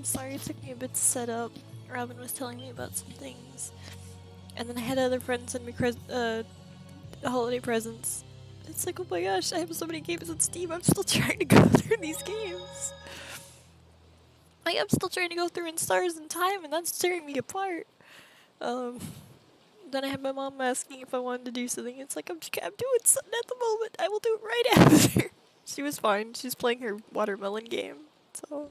sorry it took me a bit to set up. Robin was telling me about some things. And then I had other friends send me holiday presents. It's like, oh my gosh, I have so many games on Steam, I'm still trying to go through these games. Like, I'm still trying to go through in Stars and Time, and that's tearing me apart. Then I had my mom asking if I wanted to do something. It's like, I'm doing something at the moment. I will do it right after. She was fine. She's playing her watermelon game, so...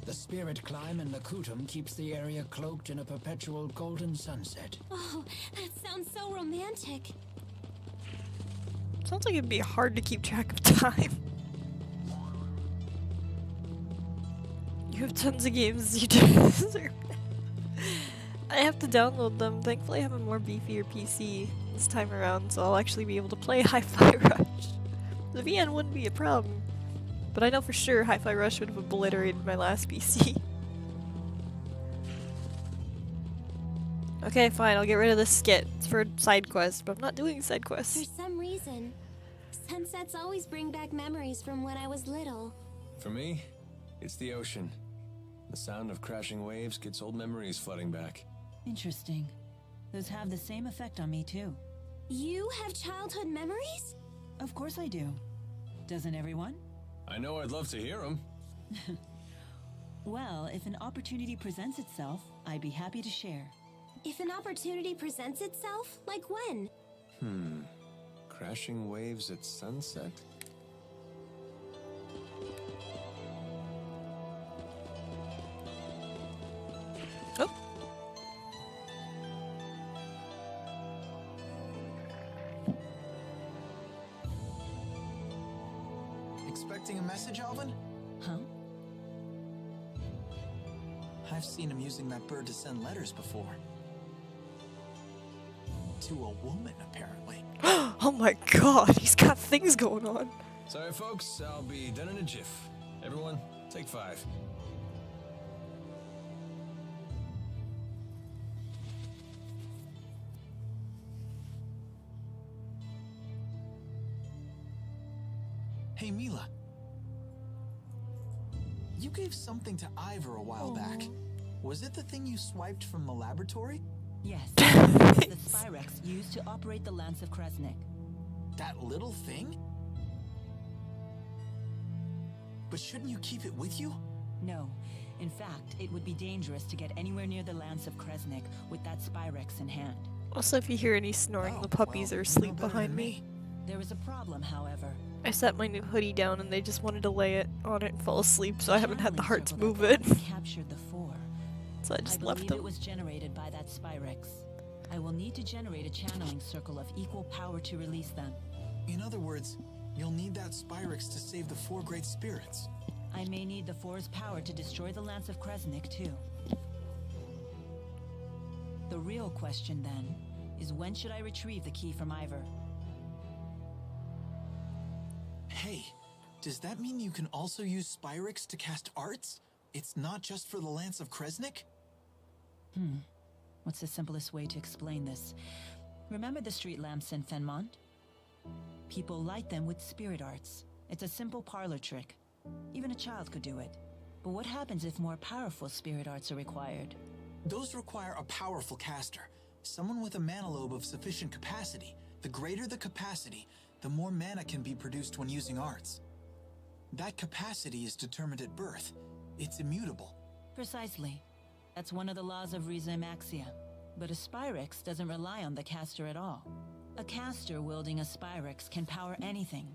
The spirit climb in Lakutum keeps the area cloaked in a perpetual golden sunset. Oh, that sounds so romantic. Sounds like it'd be hard to keep track of time. You have tons of games you deserve. I have to download them. Thankfully I have a more beefier PC this time around, so I'll actually be able to play Hi-Fi Rush. The VN wouldn't be a problem. But I know for sure Hi-Fi Rush would have obliterated my last PC. Okay, fine, I'll get rid of this skit. It's for side quests, but I'm not doing side quests. For some reason, sunsets always bring back memories from when I was little. For me, it's the ocean. The sound of crashing waves gets old memories flooding back. Interesting. Those have the same effect on me too. You have childhood memories? Of course I do. Doesn't everyone? I know I'd love to hear them. Well, if an opportunity presents itself, I'd be happy to share. If an opportunity presents itself, like when? Crashing waves at sunset? Oh. Expecting a message, Alvin? Huh? I've seen him using that bird to send letters before. To a woman, apparently. Oh my god, he's got things going on. Sorry folks, I'll be done in a jiff. Everyone, take 5. Hey, Mila. You gave something to Ivor a while back. Was it the thing you swiped from the laboratory? Yes. It's the Spyrex used to operate the Lance of Kresnik. That little thing? But shouldn't you keep it with you? No. In fact, it would be dangerous to get anywhere near the Lance of Kresnik with that Spyrex in hand. Also, if you hear any snoring, the puppies are asleep behind me. There is a problem, however. I set my new hoodie down and they just wanted to lay it on it and fall asleep, so I haven't had the heart to move it. Captured the 4. So I just left believe them. It was generated by that Spyrex. I will need to generate a channeling circle of equal power to release them. In other words, you'll need that Spyrex to save the 4 great spirits. I may need the 4's power to destroy the Lance of Kresnik, too. The real question, then, is when should I retrieve the key from Ivor? Hey, does that mean you can also use Spyrex to cast arts? It's not just for the Lance of Kresnik? What's the simplest way to explain this? Remember the street lamps in Fenmont? People light them with spirit arts. It's a simple parlor trick. Even a child could do it. But what happens if more powerful spirit arts are required? Those require a powerful caster. Someone with a mana lobe of sufficient capacity. The greater the capacity, the more mana can be produced when using arts. That capacity is determined at birth. It's immutable. Precisely. That's one of the laws of Riza Maxia. But a Spyrex doesn't rely on the caster at all. A caster wielding a Spyrex can power anything,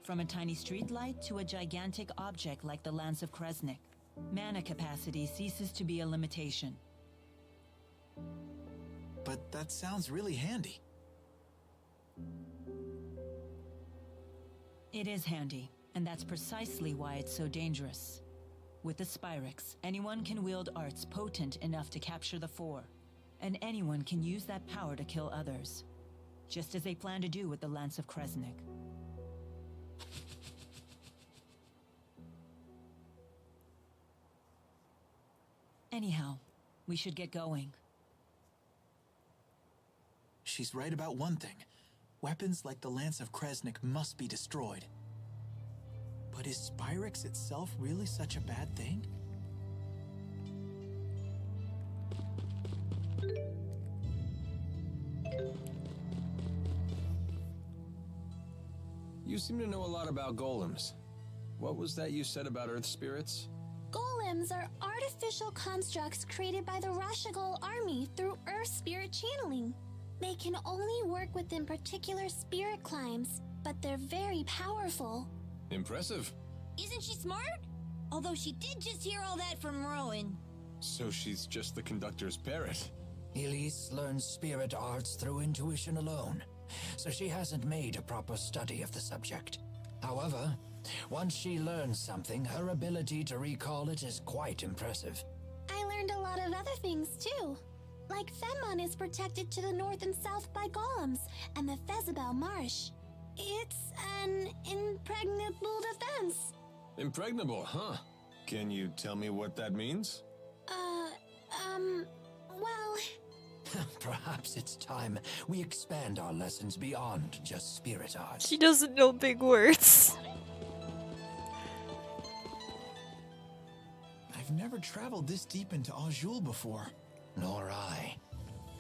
from a tiny streetlight to a gigantic object like the Lance of Kresnik. Mana capacity ceases to be a limitation. But that sounds really handy. It is handy, and that's precisely why it's so dangerous. With the Spyrex, anyone can wield arts potent enough to capture the 4, and anyone can use that power to kill others, just as they plan to do with the Lance of Kresnik. Anyhow, we should get going. She's right about one thing. weapons like the Lance of Kresnik must be destroyed. But is Spyrix itself really such a bad thing? You seem to know a lot about golems. What was that you said about earth spirits? Golems are artificial constructs created by the Rashigal army through earth spirit channeling. They can only work within particular spirit climes, but they're very powerful. Impressive. Isn't she smart? Although she did just hear all that from Rowan. So she's just the conductor's parrot. Elise learns spirit arts through intuition alone, so she hasn't made a proper study of the subject. However, once she learns something, her ability to recall it is quite impressive. I learned a lot of other things too. Like Fenmon is protected to the north and south by golems, and the Fezabel Marsh. It's an impregnable defense. Impregnable, huh? Can you tell me what that means? Well... Perhaps it's time we expand our lessons beyond just spirit arts. She doesn't know big words. I've never traveled this deep into Azul before. Nor I.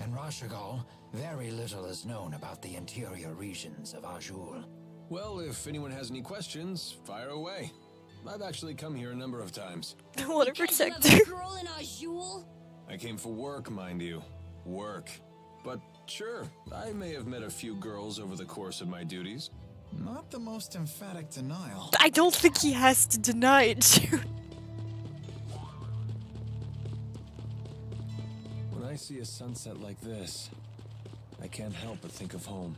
In Rashigal, very little is known about the interior regions of Azul. Well, if anyone has any questions, fire away. I've actually come here a number of times. I want to Because you protect have her. a girl in Azul? I came for work, mind you. Work. But sure, I may have met a few girls over the course of my duties. Not the most emphatic denial. I don't think he has to deny it, dude. When I see a sunset like this, I can't help but think of home.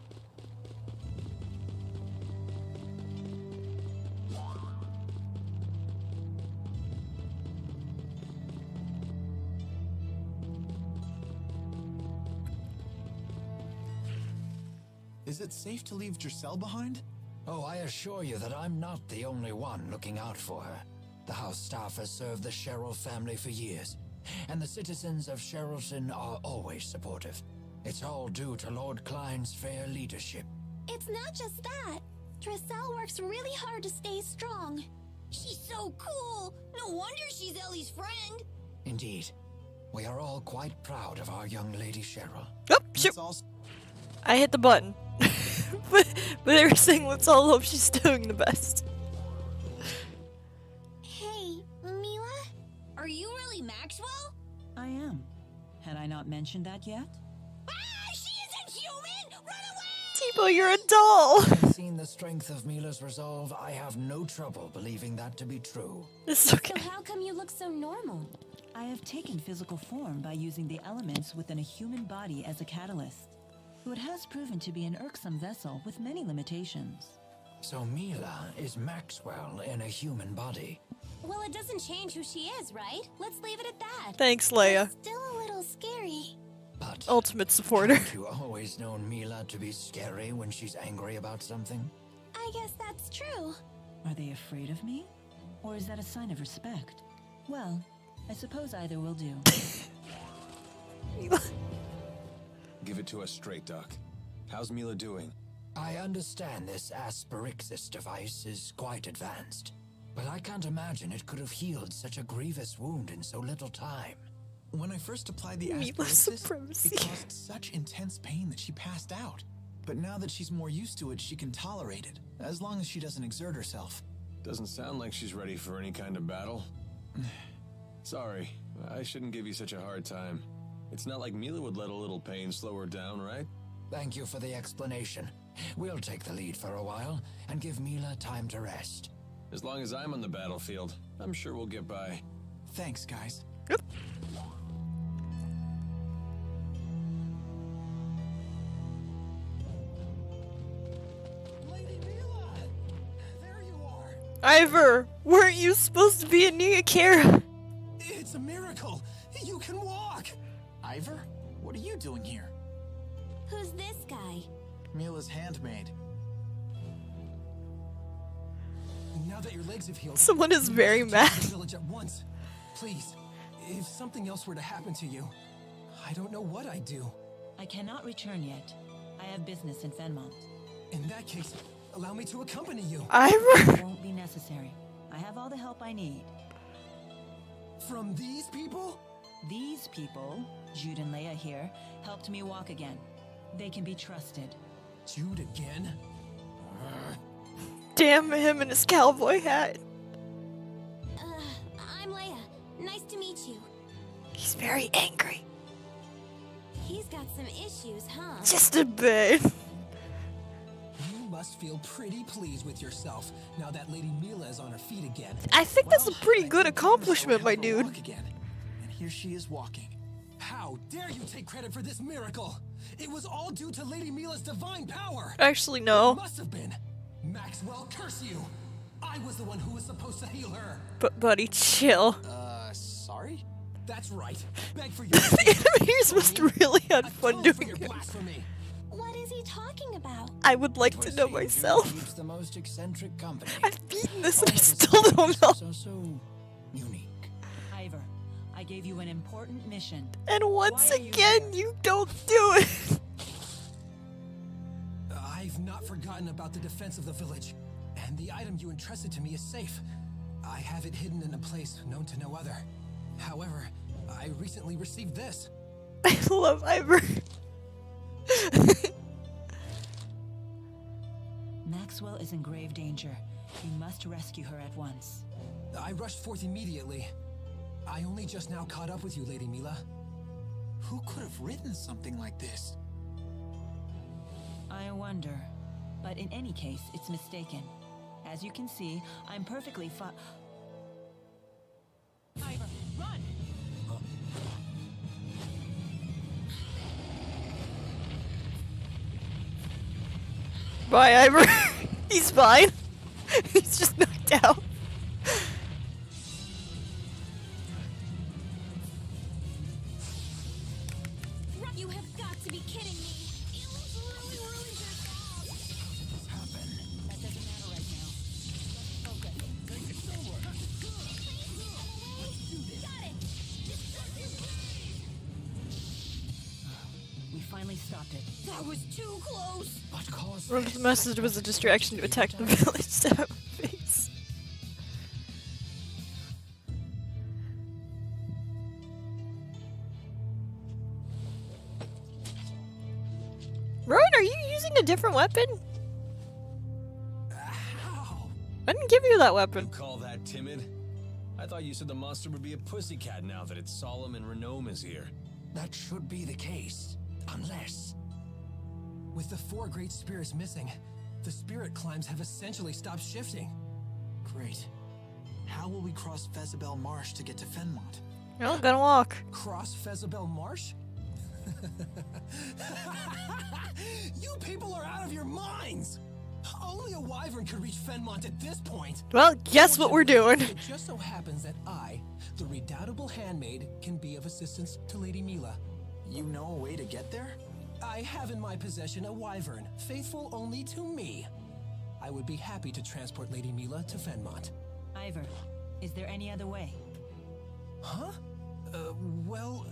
Is it safe to leave Giselle behind? Oh, I assure you that I'm not the only one looking out for her. The house staff has served the Sherrill family for years, and the citizens of Sherrilton are always supportive. It's all due to Lord Klein's fair leadership. It's not just that. Giselle works really hard to stay strong. She's so cool. No wonder she's Ellie's friend. Indeed, we are all quite proud of our young lady Cheryl. Oh, shoot. It's all I hit the button. but they were saying let's all hope she's doing the best. Hey, Mila? Are you really Maxwell? I am. Had I not mentioned that yet? Ah, she isn't human! Run away! Tipo, you're a doll. Having seen the strength of Mila's resolve, I have no trouble believing that to be true. It's So okay. how come you look so normal? I have taken physical form by using the elements within a human body as a catalyst. Though it has proven to be an irksome vessel with many limitations. So Mila is Maxwell in a human body. Well, it doesn't change who she is, right? Let's leave it at that. Thanks, Leia. Still a little scary. But Ultimate supporter. haven't you always known Mila to be scary when she's angry about something? I guess that's true. Are they afraid of me? Or is that a sign of respect? Well, I suppose either will do. Give it to us straight, Doc. How's Mila doing? I understand this Asperixis device is quite advanced, but I can't imagine it could have healed such a grievous wound in so little time. When I first applied the Mila asperixis, supremacy. it caused such intense pain that she passed out. But now that she's more used to it, she can tolerate it, as long as she doesn't exert herself. Doesn't sound like she's ready for any kind of battle. Sorry, I shouldn't give you such a hard time. It's not like Mila would let a little pain slow her down, right? Thank you for the explanation. We'll take the lead for a while and give Mila time to rest. As long as I'm on the battlefield, I'm sure we'll get by. Thanks, guys. Yep. Lady Mila! There you are! Ivor, weren't you supposed to be in Niakara? It's a miracle! You can walk! Ivor, what are you doing here? Who's this guy? Mila's handmaid. Now that your legs have healed, Someone is you very must return to mad. the village at once. Please, if something else were to happen to you, I don't know what I'd do. I cannot return yet. I have business in Fenmont. In that case, allow me to accompany you. It won't be necessary. I have all the help I need. From these people? These people, Jude and Leia here, helped me walk again. They can be trusted. Jude again? Damn him in his cowboy hat. I'm Leia. Nice to meet you. He's very angry. He's got some issues, huh? Just a bit. You must feel pretty pleased with yourself now that Lady Mila is on her feet again. I think that's a pretty I good think you must accomplishment, my have her dude. walk again. And here she is walking. How dare you take credit for this miracle? It was all due to Lady Mila's divine power. Actually, It no. must have been. Maxwell, curse you! I was the one who was supposed to heal her. But buddy, chill. Sorry? That's right. Beg for your The animators must really had fun atone for doing your it. blasphemy. What is he talking about? I would like It to was know Jude myself. keeps the most eccentric company. I've beaten this and All I of his still don't know. are so unique. Ivor, I gave you an important mission. And once Why are you again, here? you don't do it. I've not forgotten about the defense of the village, and the item you entrusted to me is safe. I have it hidden in a place known to no other. However, I recently received this. I love Ivor. Maxwell is in grave danger. You must rescue her at once. I rushed forth immediately. I only just now caught up with you, Lady Mila. Who could have written something like this? I wonder. But in any case, it's mistaken. As you can see, I'm perfectly fine. Ivor, run! Bye, Ivor. He's fine. He's just knocked out. You have got to be kidding me. It was really pissed off. That doesn't matter right now. Focus. Got it. We finally stopped it. That was too close. What caused Remember, this? the message was a distraction to attack the village to have a face. Rowan, are you using a different weapon? How? I didn't give you that You weapon. call that timid? I thought you said the monster would be a pussycat now that its solemn and Renome is here. That should be the case. Unless... With the four great spirits missing, the spirit climbs have essentially stopped shifting. Great. How will we cross Fezabel Marsh to get to Fenmont? No, gonna walk. Cross Fezabel Marsh? You people are out of your minds! Only a wyvern could reach Fenmont at this point. Well, guess what we're doing. It just so happens that I, the redoubtable handmaid, can be of assistance to Lady Mila. You know a way to get there? I have in my possession a wyvern, faithful only to me. I would be happy to transport Lady Mila to Fenmont. Ivor, is there any other way? Huh? Well,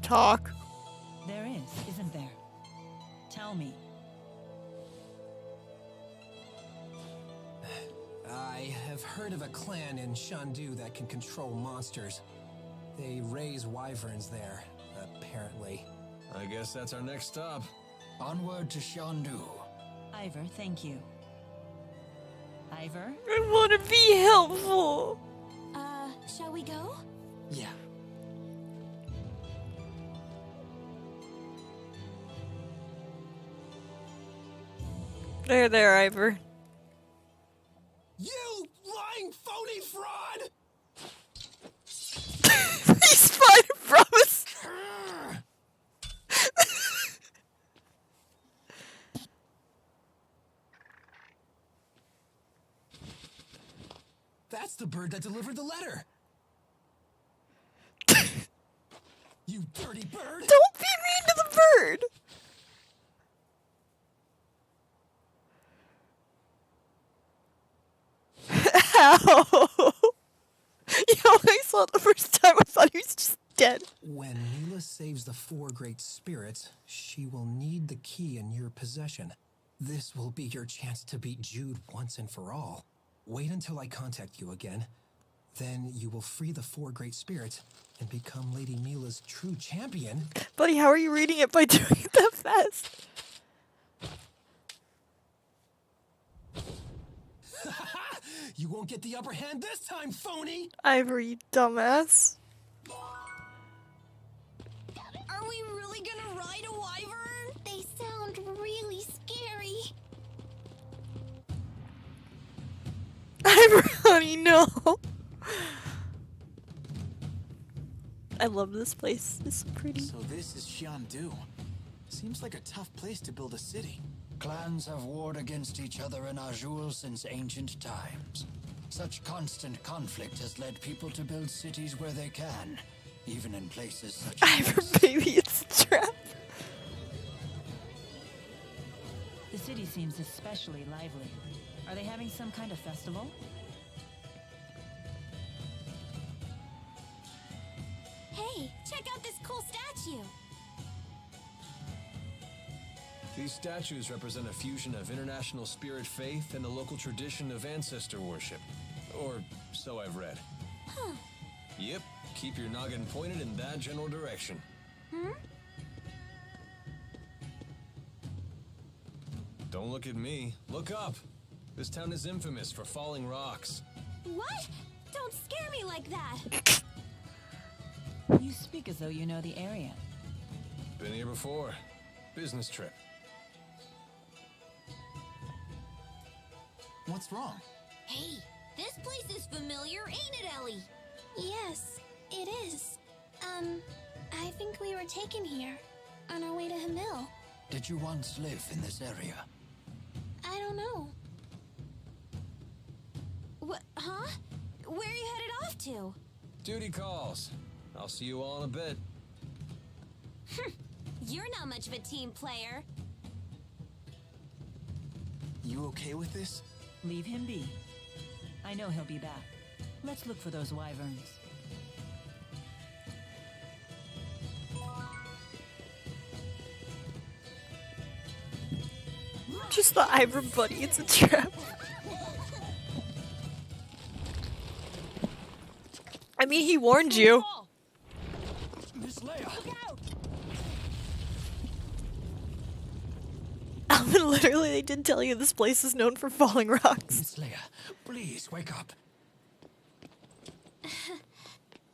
Talk. There is, isn't there? Tell me. I have heard of a clan in Shandu that can control monsters. They raise wyverns there, apparently. I guess that's our next stop. Onward to Shandu. Ivor, thank you. Ivor? I want to be helpful. Shall we go? Yeah. There, Ivor. You lying phony fraud! He's fine, I promise. That's the bird that delivered the letter. You dirty bird! Don't be mean to the bird. Ow. Yo, I saw it the first time. I thought he was just dead. When Mila saves the 4 great spirits, she will need the key in your possession. This will be your chance to beat Jude once and for all. Wait until I contact you again. Then you will free the 4 great spirits and become Lady Mila's true champion. Buddy, how are you reading it by doing it that fast? You won't get the upper hand this time, phony! Ivor, you dumbass. Are we really gonna ride a wyvern? They sound really scary. Ivor, honey, no. I love this place. It's so pretty. So this is Xiandu. Seems like a tough place to build a city. Clans have warred against each other in Azul since ancient times. Such constant conflict has led people to build cities where they can, even in places such as Ivor, baby, it's a trap. The city seems especially lively. Are they having some kind of festival? Hey, check out this cool statue. These statues represent a fusion of international spirit faith and the local tradition of ancestor worship. Or so I've read. Huh. Yep, keep your noggin pointed in that general direction. Don't look at me. Look up. This town is infamous for falling rocks. What? Don't scare me like that. You speak as though you know the area. Been here before. Business trip. What's wrong? Hey, this place is familiar, ain't it, Ellie? Yes, it is. I think we were taken here on our way to Hamil. Did you once live in this area? I don't know. What? Huh? Where are you headed off to? Duty calls. I'll see you all in a bit. You're not much of a team player. You okay with this? Leave him be. I know he'll be back. Let's look for those wyverns. Just the Ivor, buddy, it's a trap. I mean, he warned you. Miss Leia! Alvin, literally, they did tell you this place is known for falling rocks. Miss Leia, please wake up.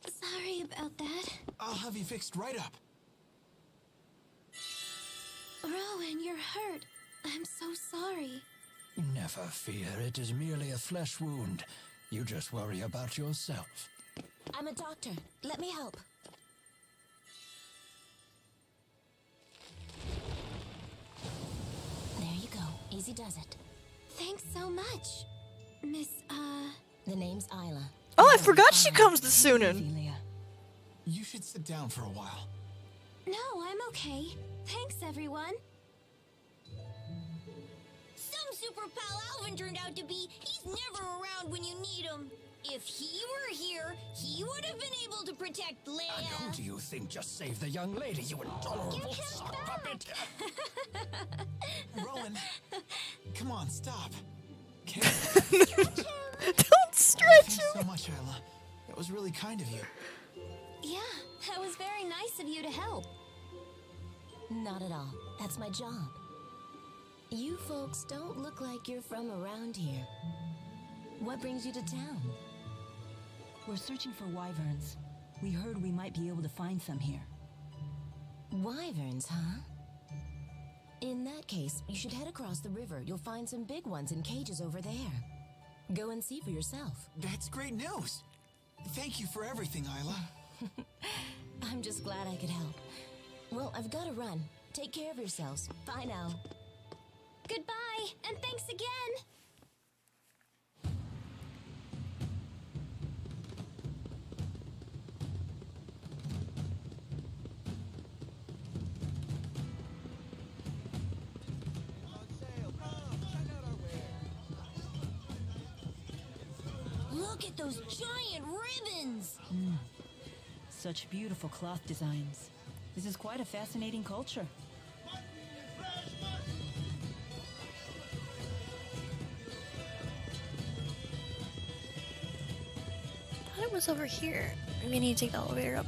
Sorry about that. I'll have you fixed right up. Rowan, you're hurt. I'm so sorry. Never fear, it is merely a flesh wound. You just worry about yourself. I'm a doctor. Let me help. There you go. Easy does it. Thanks so much. Miss, The name's Xilla. Oh, I forgot she comes to Sunan. Xilla. You should sit down for a while. No, I'm okay. Thanks, everyone. Some super pal Alvin turned out to be. He's never around when you need him. If he were here, he would have been able to protect Leia. And who do you think just saved the young lady, you adorable sock puppet? Rowan, come on, stop. Okay. Don't stretch Thanks him. so much, Xilla. That was really kind of you. Yeah, that was very nice of you to help. Not at all. That's my job. You folks don't look like you're from around here. What brings you to town? We're searching for wyverns. We heard we might be able to find some here. Wyverns, huh? In that case, you should head across the river. You'll find some big ones in cages over there. Go and see for yourself. That's great news. Thank you for everything, Xilla. I'm just glad I could help. Well, I've got to run. Take care of yourselves. Bye now. Goodbye, and thanks again. Look at those giant ribbons. such beautiful cloth designs. This is quite a fascinating culture. I thought it was over here. We need to take the elevator up.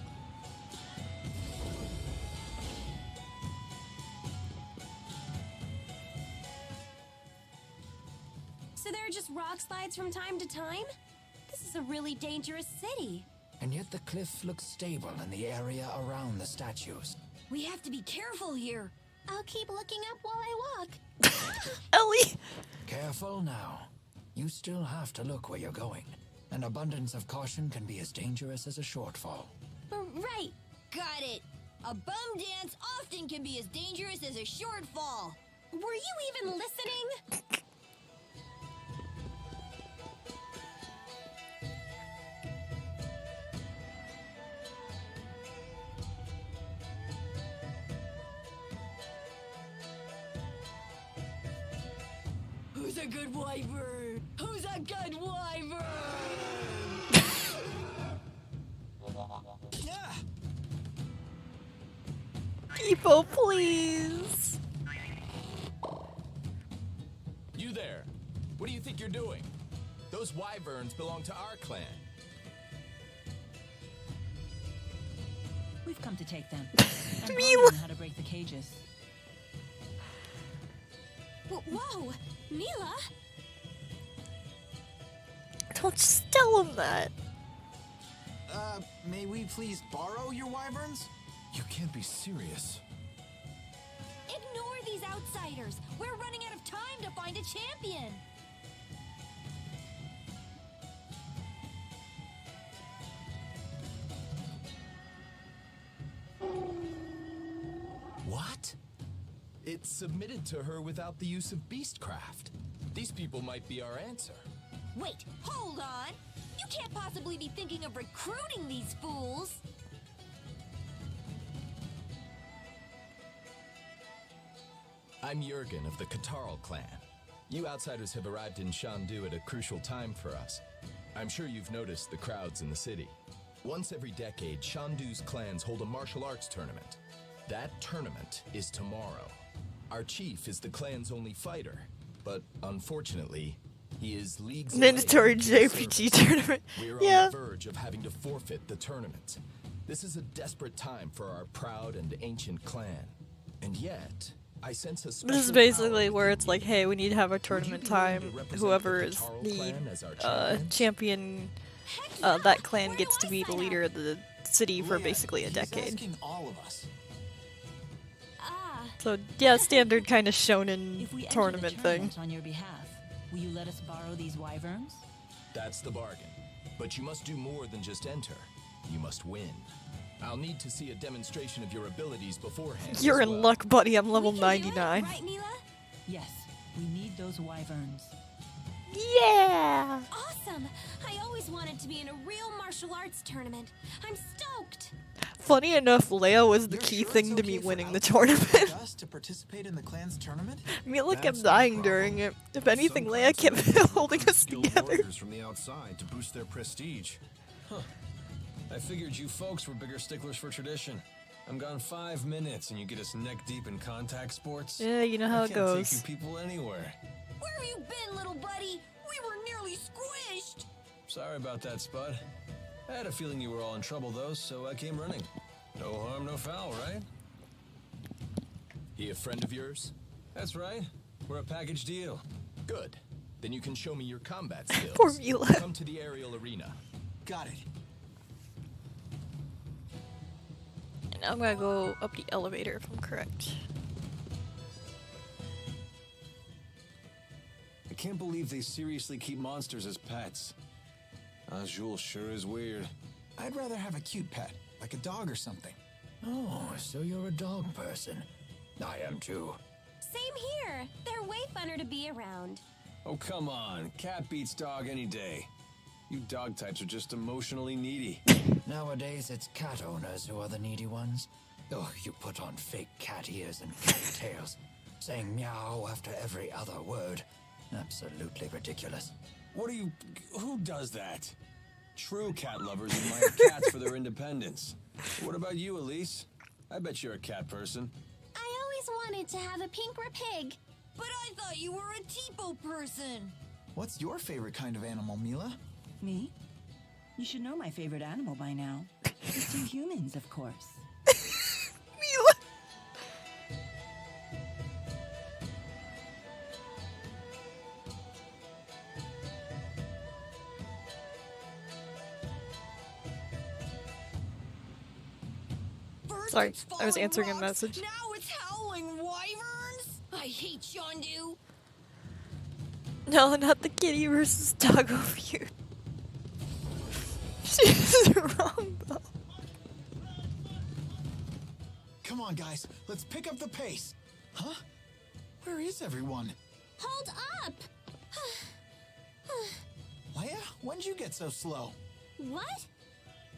So there are just rock slides from time to time? This is a really dangerous city. And yet the cliff looks stable in the area around the statues. We have to be careful here. I'll keep looking up while I walk. Ellie! Careful now. You still have to look where you're going. An abundance of caution can be as dangerous as a shortfall. Right. Got it. A bum dance often can be as dangerous as a shortfall. Were you even listening? Who's a good wyvern? Who's a good wyvern? Yeah. People, please! You there. What do you think you're doing? Those wyverns belong to our clan. We've come to take them. And Mila. learn how to break the cages. Whoa! Mila? Don't just tell him that. May we please borrow your wyverns? You can't be serious. Ignore these outsiders. We're running out of time to find a champion. What? It's submitted to her without the use of beastcraft. These people might be our answer. Wait, hold on. You can't possibly be thinking of recruiting these fools. I'm Jurgen of the Katarl clan. You outsiders have arrived in Shandu at a crucial time for us. I'm sure you've noticed the crowds in the city. Once every decade, Shandu's clans hold a martial arts tournament. That tournament is tomorrow. Our chief is the clan's only fighter, but unfortunately, he is leagues away Mandatory from the JRPG service. tournament. We're Yeah. on the verge of having to forfeit the tournament. This is a desperate time for our proud and ancient clan. And yet, I sense a This is special basically power where within it's like, you. hey, we need to have a Would you tournament be willing time. to represent Whoever the is Katarl the clan as our champion? champion, Heck yeah. that clan Where gets do to I be the sign leader up? of the city for Leia, basically a he's decade. asking all of us. Ah, So yeah, standard kind of If shonen we enter tournament the thing. tournament on your behalf, will you let us borrow these wyverns? That's the bargain. But you must do more than just enter. You must win. I'll need to see a demonstration of your abilities beforehand. You're as in well. luck, buddy. I'm level we can do it, 99. right, Mila? Yes, we need those wyverns. Yeah! Awesome! I always wanted to be in a real martial arts tournament. I'm stoked! Funny enough, Leia was the You're key sure it's thing to okay me for winning the outsiders like tournament. us to participate in the clan's tournament? Mila That's kept no dying problem. during it. If anything, Some Leia clans kept even holding recruit us skilled together. warriors from the outside to boost their prestige. I figured you folks were bigger sticklers for tradition. I'm gone 5 minutes and you get us neck deep in contact sports? Yeah, you know how I it can't goes. take you people anywhere. Where have you been, little buddy? We were nearly squished. Sorry about that, Spud. I had a feeling you were all in trouble, though, so I came running. No harm, no foul, right? He a friend of yours? That's right. We're a package deal. Good. Then you can show me your combat skills. Poor Mila. Come to the aerial arena. Got it. And I'm gonna go up the elevator if I'm correct. I can't believe they seriously keep monsters as pets. Azul sure is weird. I'd rather have a cute pet, like a dog or something. Oh, so you're a dog person. I am too. Same here. They're way funner to be around. Oh, come on. Cat beats dog any day. You dog types are just emotionally needy. Nowadays, it's cat owners who are the needy ones. Oh, you put on fake cat ears and cat tails, saying meow after every other word. Absolutely ridiculous. What are you... Who does that? True cat lovers admire cats for their independence. What about you, Elise? I bet you're a cat person. I always wanted to have a pink pig. But I thought you were a Tipo person. What's your favorite kind of animal, Mila? Me? You should know my favorite animal by now. It's you humans, of course. Mila. First Sorry, it's I was falling answering a rocks, message. Now it's howling wyverns. I hate Shandu. No, not the kitty versus dog over here. She's wrong though. Come on, guys. Let's pick up the pace. Huh? Where is everyone? Hold up! Leia, when'd you get so slow? What?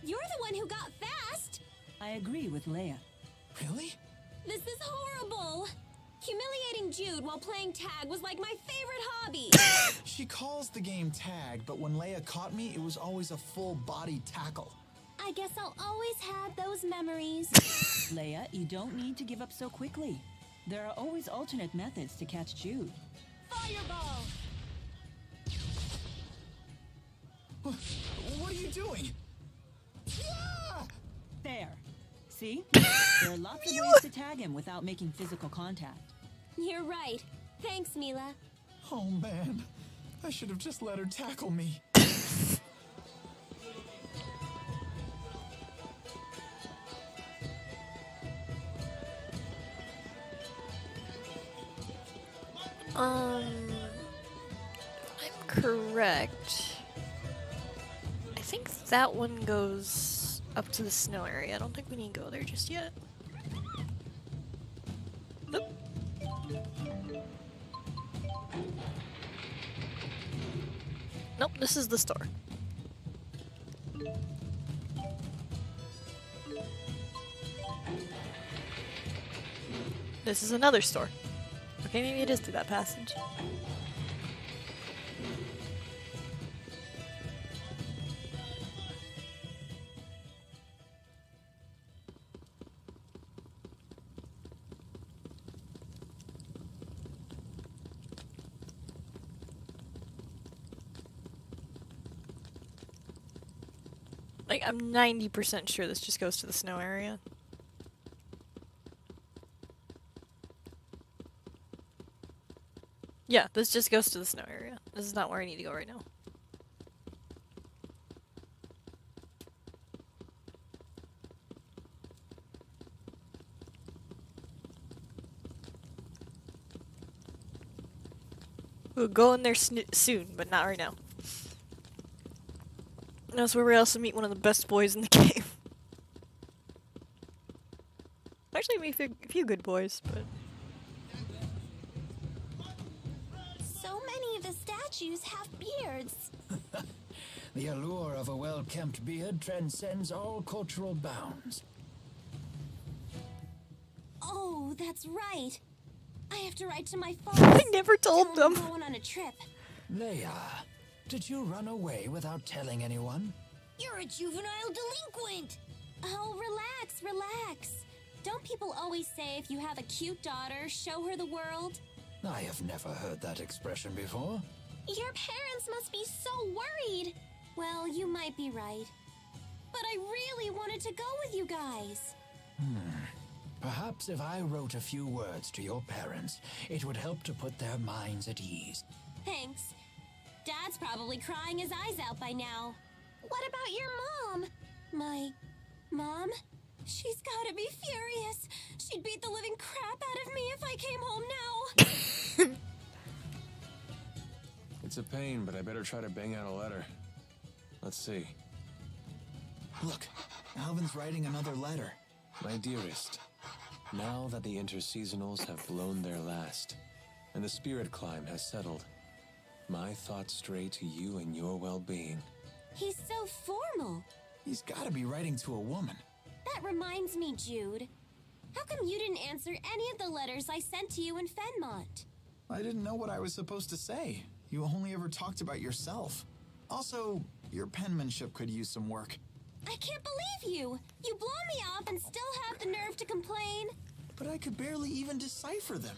You're the one who got fast! I agree with Leia. Really? This is horrible! Humiliating Jude while playing tag was like my favorite hobby! She calls the game tag, but when Leia caught me, it was always a full-body tackle. I guess I'll always have those memories. Leia, you don't need to give up so quickly. There are always alternate methods to catch Jude. Fireball! What are you doing? Ah! There. See? There are lots of ways to tag him without making physical contact. You're right. Thanks, Mila. Oh, man. I should have just let her tackle me. I'm correct. I think that one goes up to the snow area. I don't think we need to go there just yet. Nope. Nope, this is the store. This is another store. Okay, maybe it is through that passage. Like, I'm 90% sure this just goes to the snow area. Yeah, this just goes to the snow area. This is not where I need to go right now. We'll go in there soon, but not right now. That's where we also meet one of the best boys in the game. Actually, meet a few good boys, but... So many of the statues have beards. The allure of a well-kempt beard transcends all cultural bounds. Oh, that's right. I have to write to my father. I never told them. I'm going on a trip. Leia, did you run away without telling anyone? You're a juvenile delinquent. Oh, relax, relax. Don't people always say if you have a cute daughter, show her the world? I have never heard that expression before. Your parents must be so worried. Well, you might be right. But I really wanted to go with you guys. Perhaps if I wrote a few words to your parents, it would help to put their minds at ease. Thanks. Dad's probably crying his eyes out by now. What about your mom? My mom? She's gotta be furious. She'd beat the living crap out of me if I came home now. It's a pain, but I better try to bang out a letter. Let's see. Look, Alvin's writing another letter. My dearest, now that the interseasonals have blown their last, and the spirit climb has settled, my thoughts stray to you and your well-being. He's so formal. He's gotta be writing to a woman. That reminds me, Jude. How come you didn't answer any of the letters I sent to you in Fenmont? I didn't know what I was supposed to say. You only ever talked about yourself. Also, Your penmanship could use some work. I can't believe you! You blow me off and still have the nerve to complain. But I could barely even decipher them.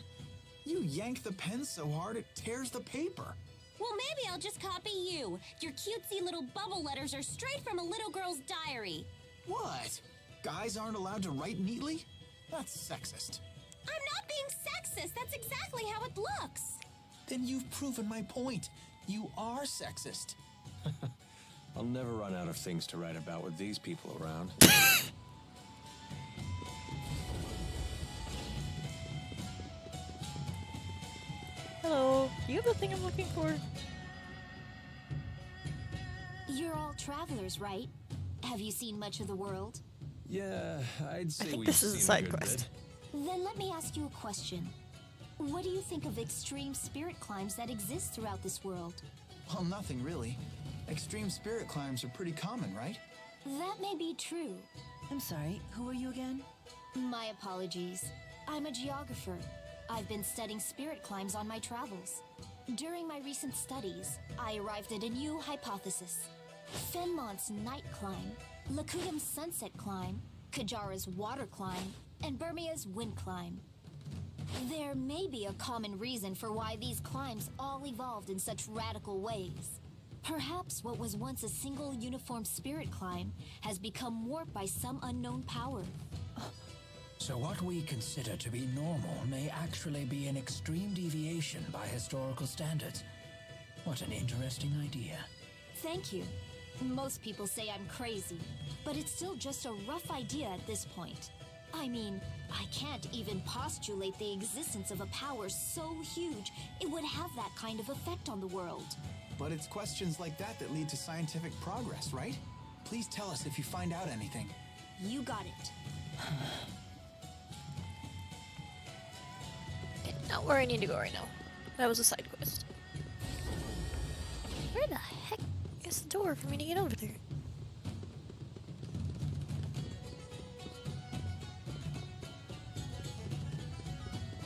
You yank the pen so hard it tears the paper. Well, maybe I'll just copy you. Your cutesy little bubble letters are straight from a little girl's diary. What? Guys aren't allowed to write neatly? That's sexist. I'm not being sexist. That's exactly how it looks. Then you've proven my point. You are sexist. I'll never run out of things to write about with these people around. Hello, do you have the thing I'm looking for? You're all travelers, right? Have you seen much of the world? Yeah, I'd say I think we've this is a seen side good quest. bit. Then let me ask you a question. What do you think of extreme spirit climbs that exist throughout this world? Well, nothing really. Extreme spirit climbs are pretty common, right? That may be true. I'm sorry, who are you again? My apologies. I'm a geographer. I've been studying spirit climbs on my travels. During my recent studies, I arrived at a new hypothesis. Fenmont's night climb, Lakudam's sunset climb, Kajara's water climb, and Burmia's wind climb. There may be a common reason for why these climbs all evolved in such radical ways. Perhaps what was once a single uniform spirit climb has become warped by some unknown power. So what we consider to be normal may actually be an extreme deviation by historical standards. What an interesting idea. Thank you. Most people say I'm crazy, but it's still just a rough idea at this point. I mean, I can't even postulate the existence of a power so huge it would have that kind of effect on the world. But it's questions like that that lead to scientific progress, right? Please tell us if you find out anything. You got it. Okay, not where I need to go right now. That was a side quest. Where the heck is the door for me to get over there?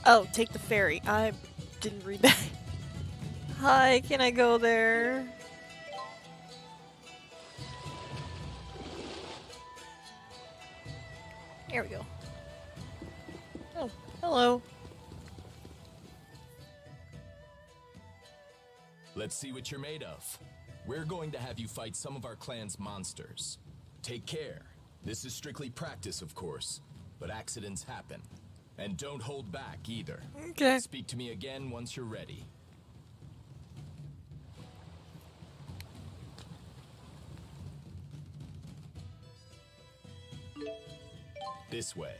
Oh, take the ferry. I didn't read that. Hi, can I go there? Here we go. Oh, hello. Let's see what you're made of. We're going to have you fight some of our clan's monsters. Take care. This is strictly practice, of course, but accidents happen. And don't hold back either. Okay. Speak to me again once you're ready. This way.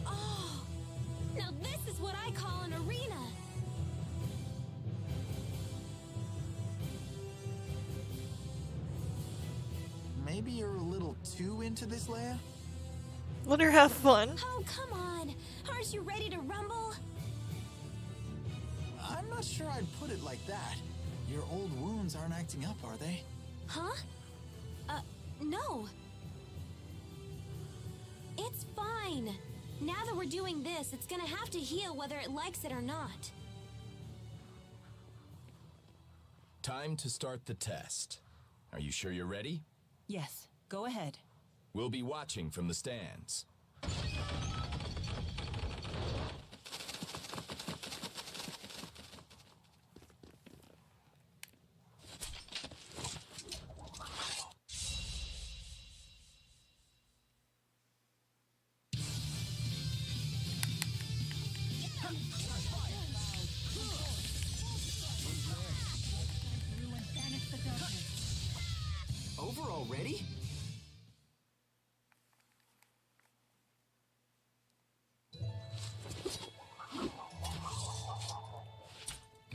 Oh, now this is what I call an arena. Maybe you're a little too into this, Leia? Let her have fun. Oh, come on. Aren't you ready to rumble? I'm not sure I'd put it like that. Your old wounds aren't acting up, are they? Huh? No. It's fine. Now that we're doing this, it's gonna have to heal whether it likes it or not. Time to start the test. Are you sure you're ready? Yes, go ahead. We'll be watching from the stands. Over already?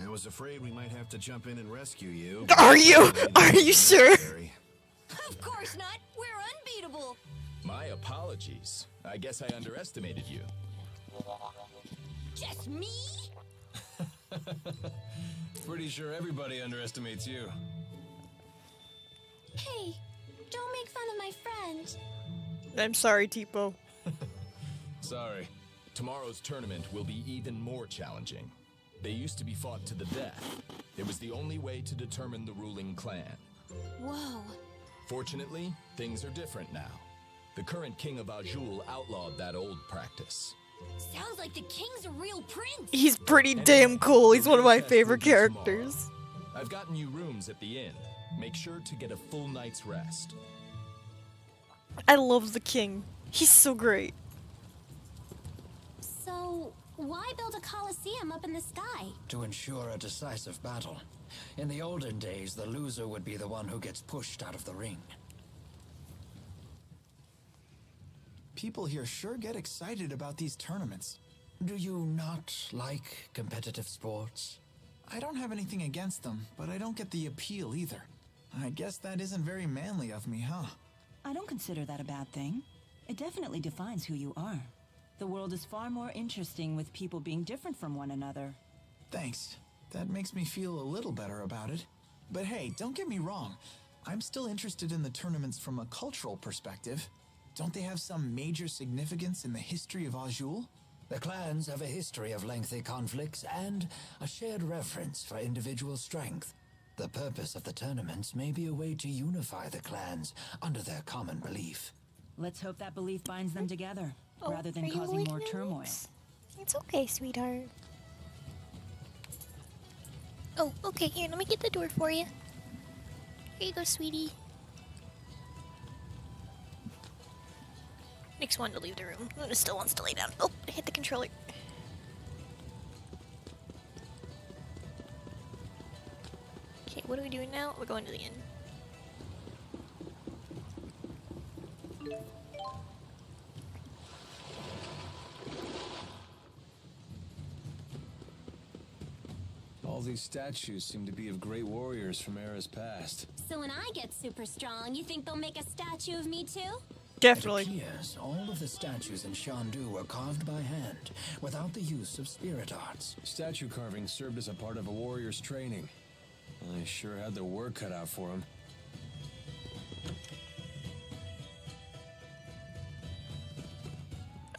I was afraid we might have to jump in and rescue you. Are you? Are you sure? Of course not. We're unbeatable. My apologies. I guess I underestimated you. Just me? Pretty sure everybody underestimates you. Hey, don't make fun of my friend. I'm sorry, Tipo. Sorry. Tomorrow's tournament will be even more challenging. They used to be fought to the death. It was the only way to determine the ruling clan. Whoa. Fortunately, things are different now. The current king of Azul outlawed that old practice. Sounds like the king's a real prince. He's pretty damn cool. He's one of my favorite characters. I've gotten you rooms at the inn. Make sure to get a full night's rest. I love the king. He's so great. So, why build a coliseum up in the sky? To ensure a decisive battle. In the olden days, the loser would be the one who gets pushed out of the ring. People here sure get excited about these tournaments. Do you not like competitive sports? I don't have anything against them, but I don't get the appeal either. I guess that isn't very manly of me, huh? I don't consider that a bad thing. It definitely defines who you are. The world is far more interesting with people being different from one another. Thanks. That makes me feel a little better about it. But hey, don't get me wrong. I'm still interested in the tournaments from a cultural perspective. Don't they have some major significance in the history of Azul? The clans have a history of lengthy conflicts and a shared reverence for individual strength. The purpose of the tournaments may be a way to unify the clans under their common belief. Let's hope that belief binds them together, rather are than you causing more awake now? turmoil. It's okay, sweetheart. Oh, okay, here, let me get the door for you. Here you go, sweetie. Nick's wanting to leave the room. Luna still wants to lay down. Oh, I hit the controller. Okay, what are we doing now? We're going to the inn. All these statues seem to be of great warriors from eras past. So when I get super strong, you think they'll make a statue of me too? Definitely. It appears all of the statues in Shandu were carved by hand, without the use of spirit arts. Statue carving served as a part of a warrior's training. They sure had their work cut out for them.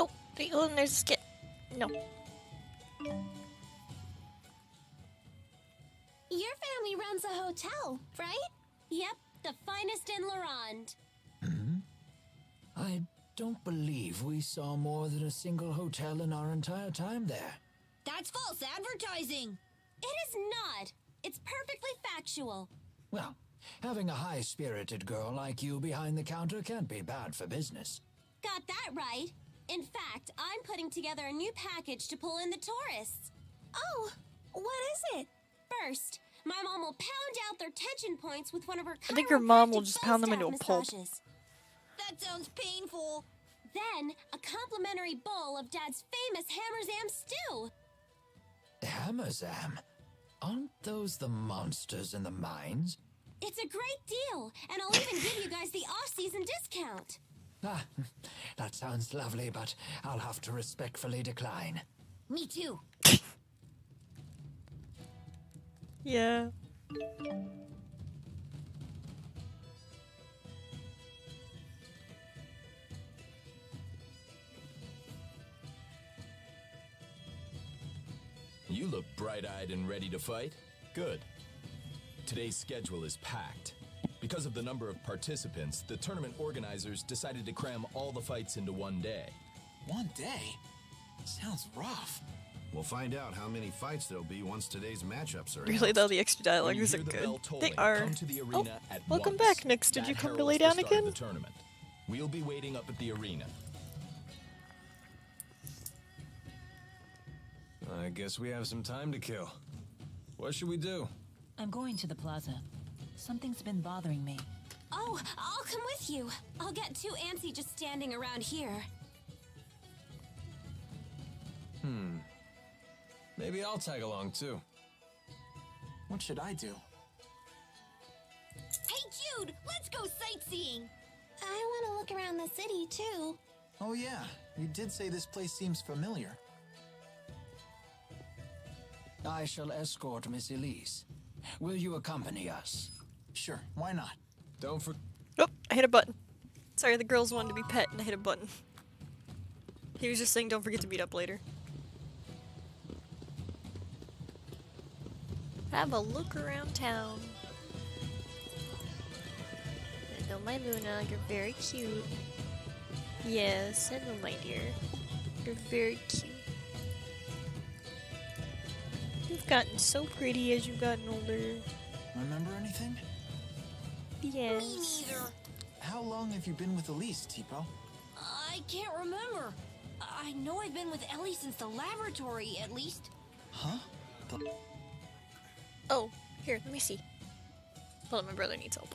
Oh, and there's a skit. No. Your family runs a hotel, right? Yep, the finest in Laurent. I don't believe we saw more than a single hotel in our entire time there. That's false advertising. It is not. It's perfectly factual. Well, having a high-spirited girl like you behind the counter can't be bad for business. Got that right. In fact, I'm putting together a new package to pull in the tourists. Oh, what is it? First, my mom will pound out their tension points with one of her I think her mom will chiropractic just pound them bone into a staff pulp. massages. That sounds painful. Then, a complimentary bowl of Dad's famous Hammerzam stew. Hammerzam? Aren't those the monsters in the mines? It's a great deal, and I'll even give you guys the off-season discount. Ah, that sounds lovely, but I'll have to respectfully decline. Me too. Yeah. You look bright-eyed and ready to fight? Good. Today's schedule is packed. Because of the number of participants, the tournament organizers decided to cram all the fights into one day. One day? Sounds rough. We'll find out how many fights there'll be once today's matchups are Really though, the extra dialogue When you isn't hear the good. bell tolling, They are. come to the Oh, arena at welcome once. back, Nix. Did That you come to heralds lay the down start of again? the tournament. We'll be waiting up at the arena. I guess we have some time to kill. What should we do? I'm going to the plaza. Something's been bothering me. Oh, I'll come with you. I'll get too antsy just standing around here. Maybe I'll tag along too. What should I do? Hey, Jude, let's go sightseeing. I want to look around the city, too. Oh yeah, you did say this place seems familiar. I shall escort Miss Elise. Will you accompany us? Sure, why not? Don't forget. Oh, I hit a button. Sorry, the girls wanted to be pet and I hit a button. He was just saying don't forget to meet up later. Have a look around town. Hello, my Luna. You're very cute. Yes, hello, my dear. You're very cute. You've gotten so pretty as you've gotten older. Remember anything? Yes. Me neither. How long have you been with Elise, Tipo? I can't remember. I know I've been with Ellie since the laboratory, at least. Huh? Oh, here, let me see. Hold on, my brother needs help.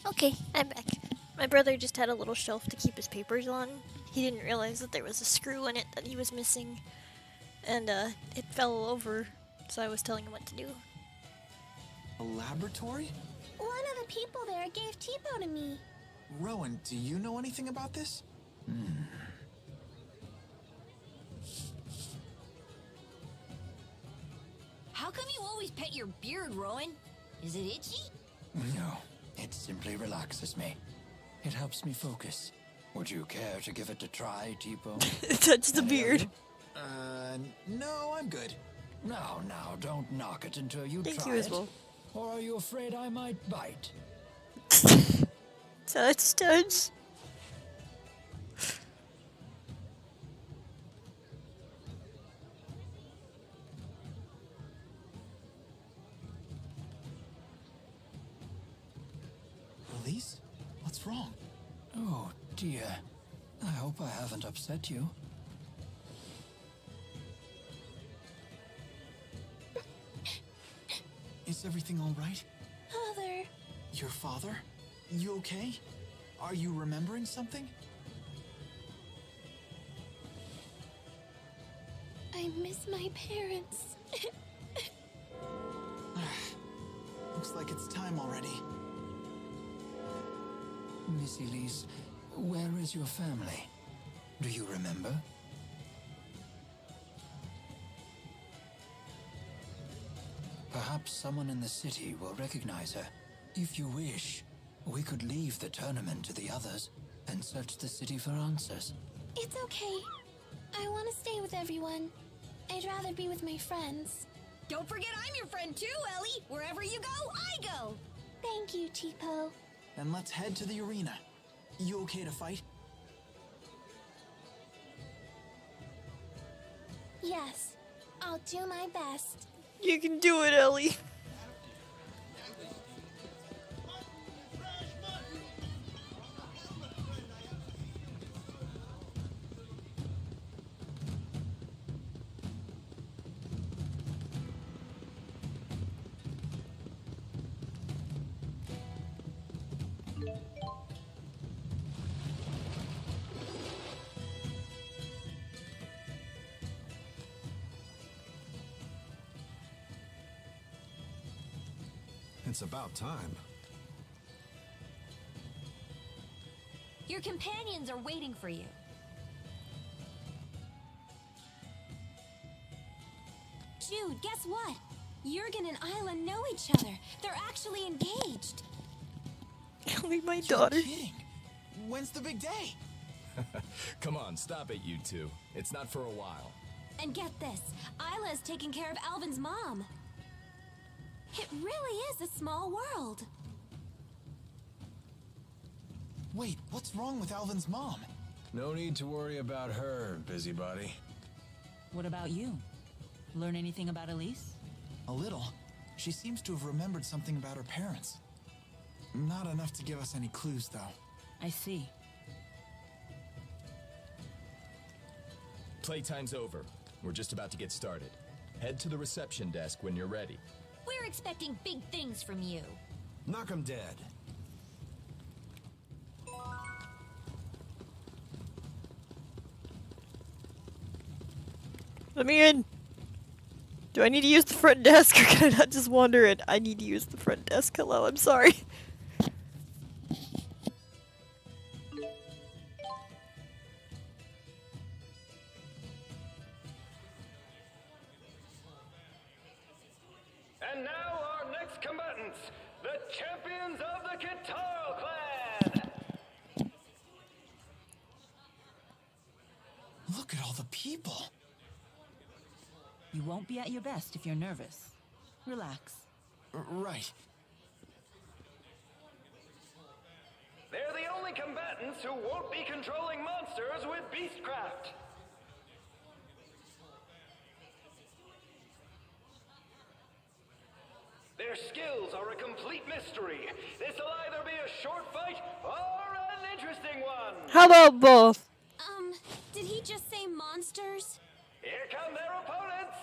Okay, I'm back. My brother just had a little shelf to keep his papers on. He didn't realize that there was a screw in it that he was missing. And, it fell over, so I was telling him what to do. A laboratory? One of the people there gave Tipo to me. Rowan, do you know anything about this? How come you always pet your beard, Rowan? Is it itchy? No, it simply relaxes me. It helps me focus. Would you care to give it a try, Tipo? Touch the beard. No, I'm good. Now, don't knock it until you Thank try you as it. well. Or are you afraid I might bite? Touch. Elise? What's wrong? Oh, dear. I hope I haven't upset you. Is everything all right? Father. Your father? You okay? Are you remembering something? I miss my parents. Looks like it's time already. Miss Elise, where is your family? Do you remember? Perhaps someone in the city will recognize her. If you wish, we could leave the tournament to the others and search the city for answers. It's okay. I want to stay with everyone. I'd rather be with my friends. Don't forget I'm your friend too, Ellie. Wherever you go, I go. Thank you, Tipo. Then let's head to the arena. You okay to fight? Yes, I'll do my best. You can do it, Ellie. It's about time. Your companions are waiting for you. Jude, guess what? Jurgen and Isla know each other. They're actually engaged. Ellie, my daughter. You're kidding. When's the big day? Come on, stop it, you two. It's not for a while. And get this, Isla is taking care of Alvin's mom. It really is a small world. Wait, what's wrong with Alvin's mom? No need to worry about her, busybody. What about you? Learn anything about Elise? A little. She seems to have remembered something about her parents. Not enough to give us any clues, though. I see. Playtime's over. We're just about to get started. Head to the reception desk when you're ready. We're expecting big things from you. Knock 'em dead. Let me in. Do I need to use the front desk or can I not just wander in? I need to use the front desk. Hello, I'm sorry. And now our next combatants, the champions of the Kitaro clan! Look at all the people. You won't be at your best if you're nervous. Relax. Right. They're the only combatants who won't be controlling monsters with Beastcraft. Their skills are a complete mystery. This'll either be a short fight or an interesting one. How about both? Did he just say monsters? Here come their opponents.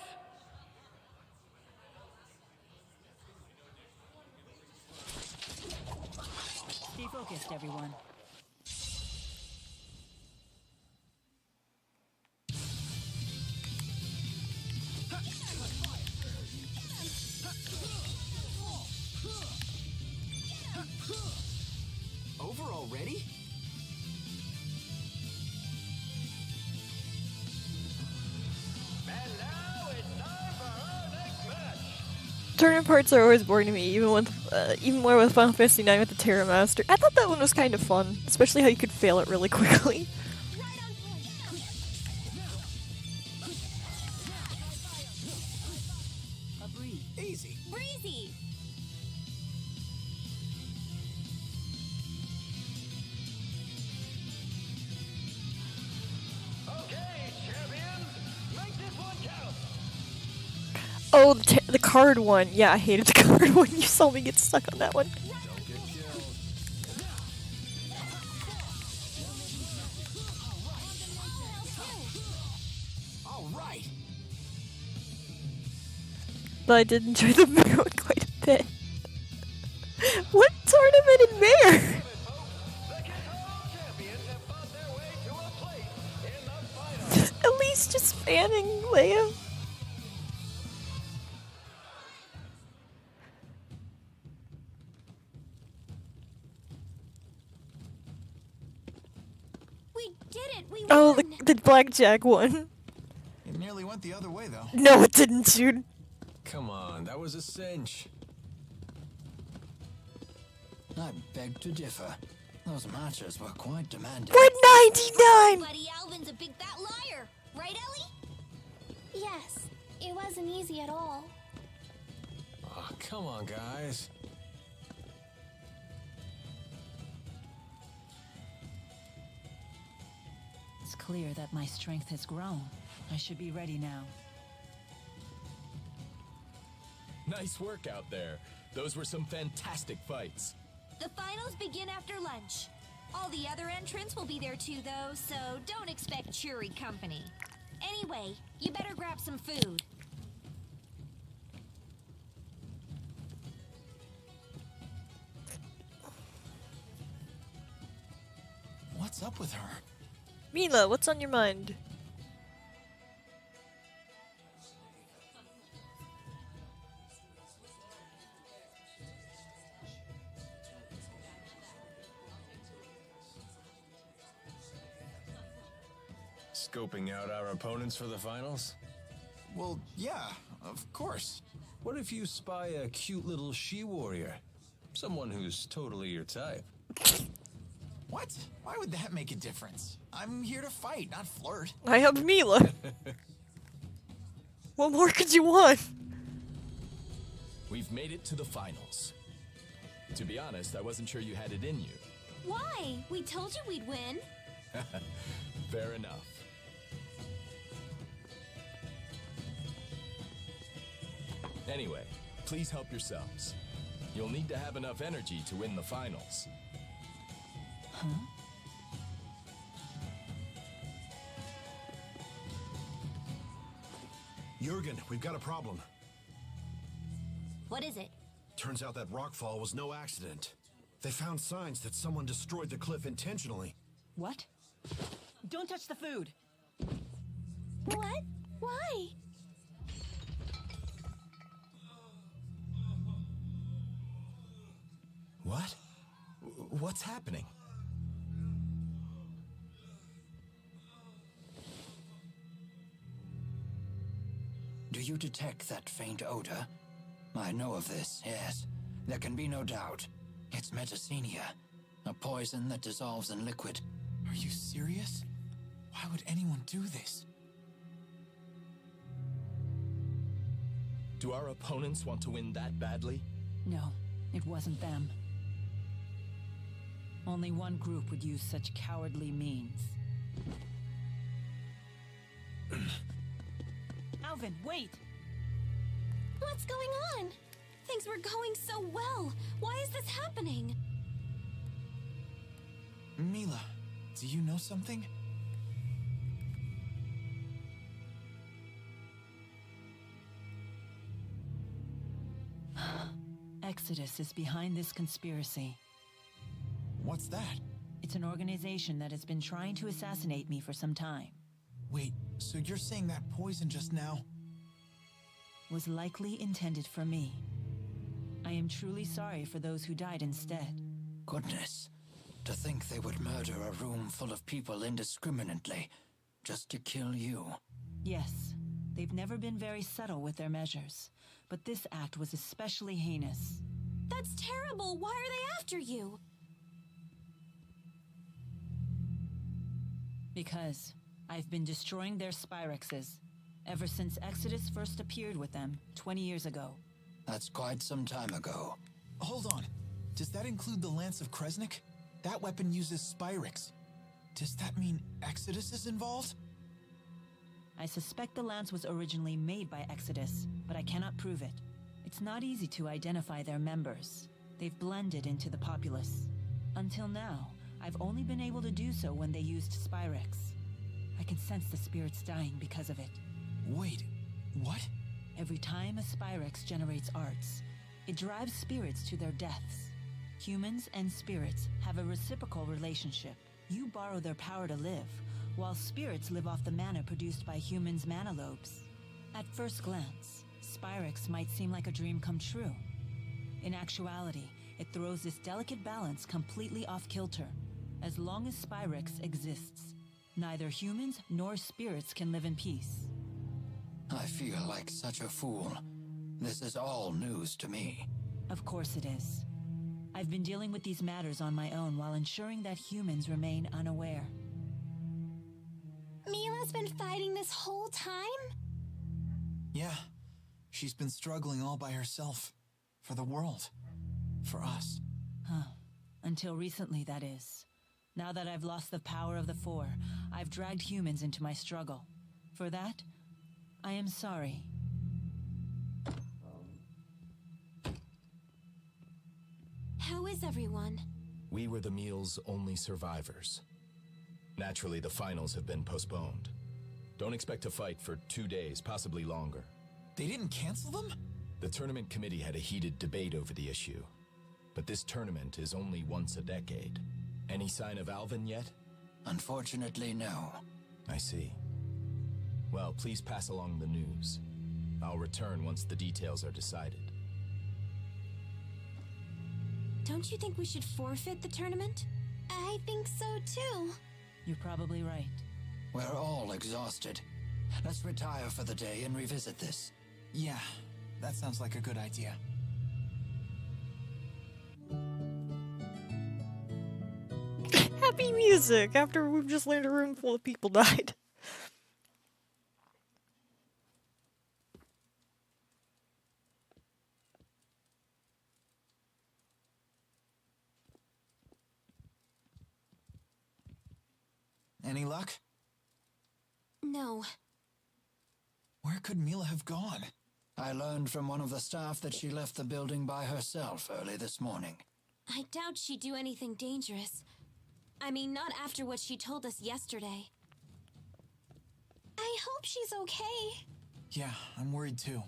Stay focused, everyone. Over already? And now it's time for our next match. Tournament parts are always boring to me, even more with Final Fantasy IX with the Terra Master. I thought that one was kind of fun, especially how you could fail it really quickly. A breeze. Easy. Breezy! Okay, champions, make this one count. Oh, the card one. Yeah, I hated the card one. You saw me get stuck on that one. Don't get killed. All right. But I did enjoy the mirror one quite a bit. What tournament in Mare? The Kitaro champions have fought their way to a place in the final. At least just fanning Leia. We We did it! We Oh, won! the blackjack one. It nearly went the other way, though. No, it didn't, dude. Come on, that was a cinch. I beg to differ. Those matches were quite demanding. We're 99! Buddy Alvin's a big fat liar. Right, Ellie? Yes, it wasn't easy at all. Oh, come on, guys. It's clear that my strength has grown. I should be ready now. Nice work out there. Those were some fantastic fights. The finals begin after lunch. All the other entrants will be there too, though, so don't expect cheery company. Anyway, you better grab some food. What's up with her? Mila, what's on your mind? Scoping out our opponents for the finals? Well, yeah, of course. What if you spy a cute little she-warrior? Someone who's totally your type. What? Why would that make a difference? I'm here to fight, not flirt. I have Mila. What more could you want? We've made it to the finals. To be honest, I wasn't sure you had it in you. Why? We told you we'd win. Fair enough. Anyway, please help yourselves. You'll need to have enough energy to win the finals. Huh? Jurgen, we've got a problem. What is it? Turns out that rockfall was no accident. They found signs that someone destroyed the cliff intentionally. What? Don't touch the food! What? Why? What? What's happening? Do you detect that faint odor? I know of this, yes. There can be no doubt. It's metacenia, a poison that dissolves in liquid. Are you serious? Why would anyone do this? Do our opponents want to win that badly? No, it wasn't them. Only one group would use such cowardly means. Alvin, wait! What's going on? Things were going so well. Why is this happening? Mila, do you know something? Exodus is behind this conspiracy. What's that? It's an organization that has been trying to assassinate me for some time. Wait, so you're saying that poison just now? Was likely intended for me. I am truly sorry for those who died instead. Goodness. To think they would murder a room full of people indiscriminately, just to kill you. Yes, they've never been very subtle with their measures, but this act was especially heinous. That's terrible. Why are they after you? Because I've been destroying their Spyrexes ever since Exodus first appeared with them 20 years ago. That's quite some time ago. Hold on. Does that include the Lance of Kresnik? That weapon uses Spyrex. Does that mean Exodus is involved? I suspect the lance was originally made by Exodus, but I cannot prove it. It's not easy to identify their members. They've blended into the populace. Until now, I've only been able to do so when they used Spyrex. I can sense the spirits dying because of it. Wait, what? Every time a Spyrex generates arts, it drives spirits to their deaths. Humans and spirits have a reciprocal relationship. You borrow their power to live, while spirits live off the mana produced by humans' mana lobes. At first glance, Spyrex might seem like a dream come true. In actuality, it throws this delicate balance completely off kilter. As long as Spyrex exists, Neither humans nor spirits can live in peace. I feel like such a fool. This is all news to me. Of course it is. I've been dealing with these matters on my own while ensuring that humans remain unaware. Mila's been fighting this whole time? Yeah. She's been struggling all by herself. For the world. For us. Huh. Until recently, that is. Now that I've lost the power of the Four, I've dragged humans into my struggle. For that, I am sorry. How is everyone? We were the meal's only survivors. Naturally, the finals have been postponed. Don't expect to fight for 2 days, possibly longer. They didn't cancel them? The tournament committee had a heated debate over the issue. But this tournament is only once a decade. Any sign of Alvin yet? Unfortunately, no. I see. Well, please pass along the news. I'll return once the details are decided. Don't you think we should forfeit the tournament? I think so too. You're probably right. We're all exhausted. Let's retire for the day and revisit this. Yeah, that sounds like a good idea. Happy music after we've just learned a room full of people died. Any luck? No. Where could Mila have gone? I learned from one of the staff that she left the building by herself early this morning. I doubt she'd do anything dangerous. I mean, not after what she told us yesterday. I hope she's okay. Yeah, I'm worried too.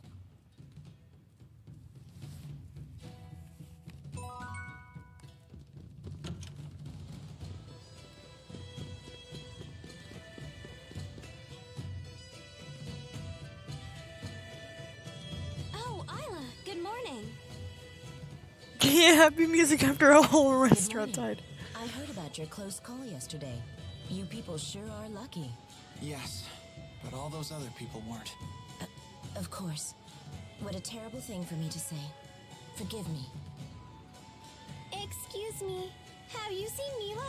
Oh, Isla, good morning. Yeah, happy music after a whole restaurant Good morning. died. I heard about your close call yesterday. You people sure are lucky. Yes, but all those other people weren't. Of course. What a terrible thing for me to say. Forgive me. Excuse me, have you seen Mila?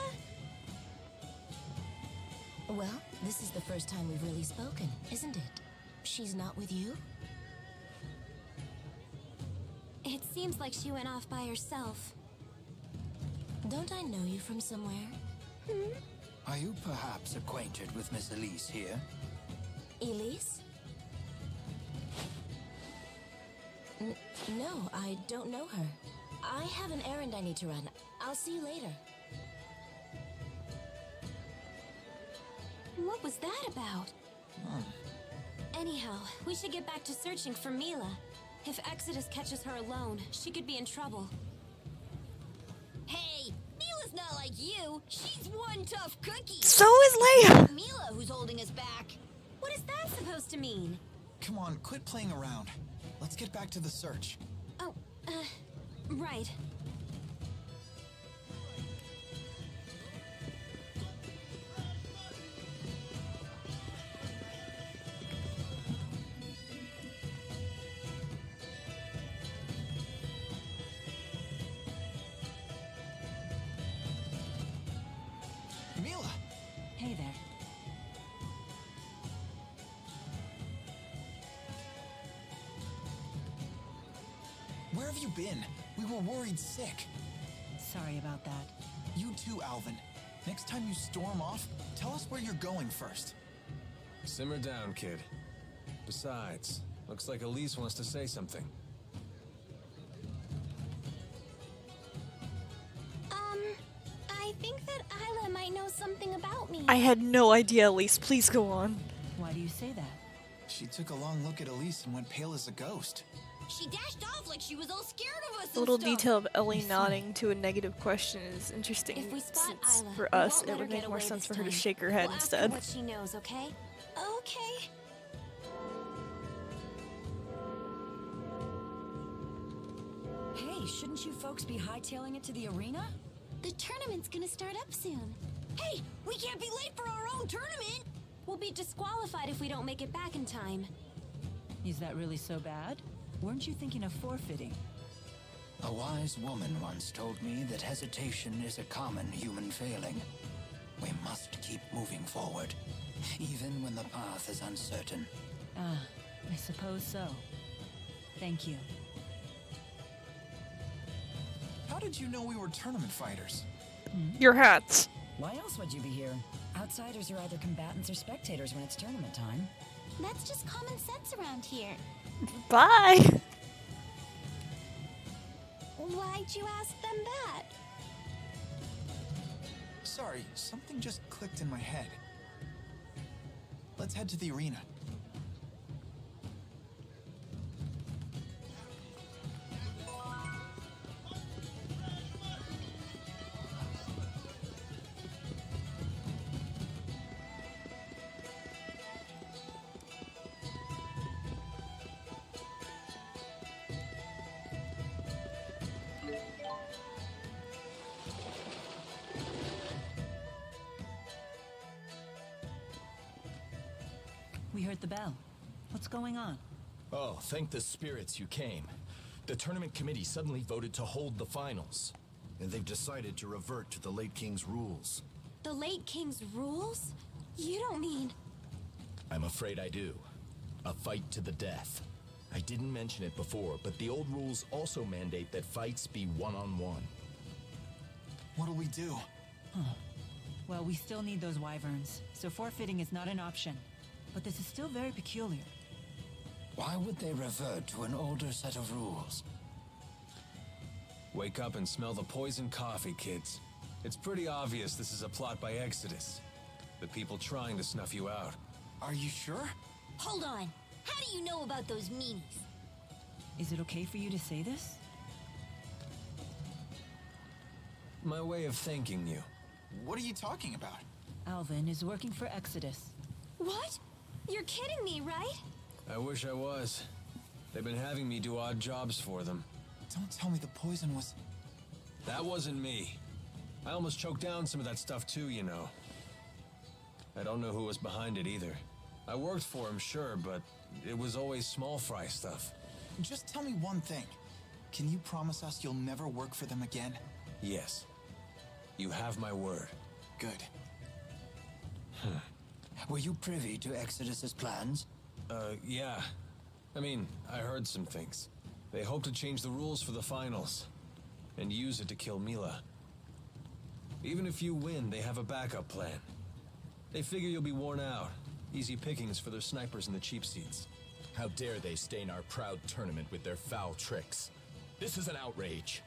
Well, this is the first time we've really spoken, isn't it? She's not with you? It seems like she went off by herself. Don't I know you from somewhere? Are you perhaps acquainted with Miss Elise here? Elise? No, I don't know her. I have an errand I need to run. I'll see you later. What was that about? Anyhow, we should get back to searching for Mila. If Exodus catches her alone, she could be in trouble. Hey, Mila's not like you. She's one tough cookie. So is Leia! Mila who's holding us back. What is that supposed to mean? Come on, quit playing around. Let's get back to the search. Oh, right. Mila! Hey there. Where have you been? We were worried sick. Sorry about that. You too, Alvin. Next time you storm off, tell us where you're going first. Simmer down, kid. Besides, looks like Elise wants to say something. I think that Isla might know something about me. I had no idea, Elise. Please go on. Why do you say that? She took a long look at Elise and went pale as a ghost. She dashed off like she was all scared of us. The little and stuff. detail of Ellie nodding to a negative question is interesting, If we spot since Isla, for we us won't it let her would make get more away sense this for her to time. shake her head We'll ask her instead. what she knows, okay? Okay. Hey, shouldn't you folks be hightailing it to the arena? The tournament's gonna start up soon. Hey, we can't be late for our own tournament! We'll be disqualified if we don't make it back in time. Is that really so bad? Weren't you thinking of forfeiting? A wise woman once told me that hesitation is a common human failing. We must keep moving forward, even when the path is uncertain. Ah, I suppose so. Thank you. How did you know we were tournament fighters? Your hats. Why else would you be here? Outsiders are either combatants or spectators when it's tournament time. That's just common sense around here. Bye. Why'd you ask them that? Sorry, something just clicked in my head. Let's head to the arena. We heard the bell. What's going on? Oh, thank the spirits you came. The tournament committee suddenly voted to hold the finals. And they've decided to revert to the late king's rules. The late king's rules? You don't mean... I'm afraid I do. A fight to the death. I didn't mention it before, but the old rules also mandate that fights be one-on-one. What'll we do? Huh. Well, we still need those wyverns, so forfeiting is not an option. But this is still very peculiar. Why would they revert to an older set of rules? Wake up and smell the poison coffee, kids. It's pretty obvious this is a plot by Exodus. The people trying to snuff you out. Are you sure? Hold on. How do you know about those meanies? Is it okay for you to say this? My way of thanking you. What are you talking about? Alvin is working for Exodus. What? You're kidding me, right? I wish I was. They've been having me do odd jobs for them. Don't tell me the poison was... That wasn't me. I almost choked down some of that stuff too, you know. I don't know who was behind it either. I worked for him, sure, but it was always small fry stuff. Just tell me one thing. Can you promise us you'll never work for them again? Yes. You have my word. Good. Were you privy to Exodus's plans? Yeah. I mean, I heard some things. They hope to change the rules for the finals, and use it to kill Mila. Even if you win, they have a backup plan. They figure you'll be worn out. Easy pickings for their snipers and the cheap seats. How dare they stain our proud tournament with their foul tricks? This is an outrage.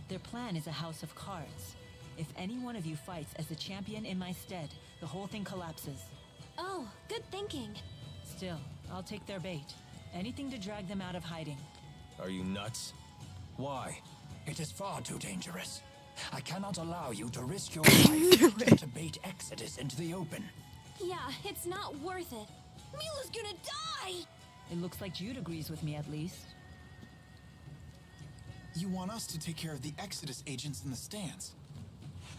Their plan is a house of cards. If any one of you fights as the champion in my stead, the whole thing collapses. Oh, good thinking. Still, I'll take their bait. Anything to drag them out of hiding. Are you nuts? Why? It is far too dangerous. I cannot allow you to risk your life just to bait Exodus into the open. Yeah, it's not worth it. Mila's gonna die! It looks like Jude agrees with me at least. You want us to take care of the Exodus agents in the stands.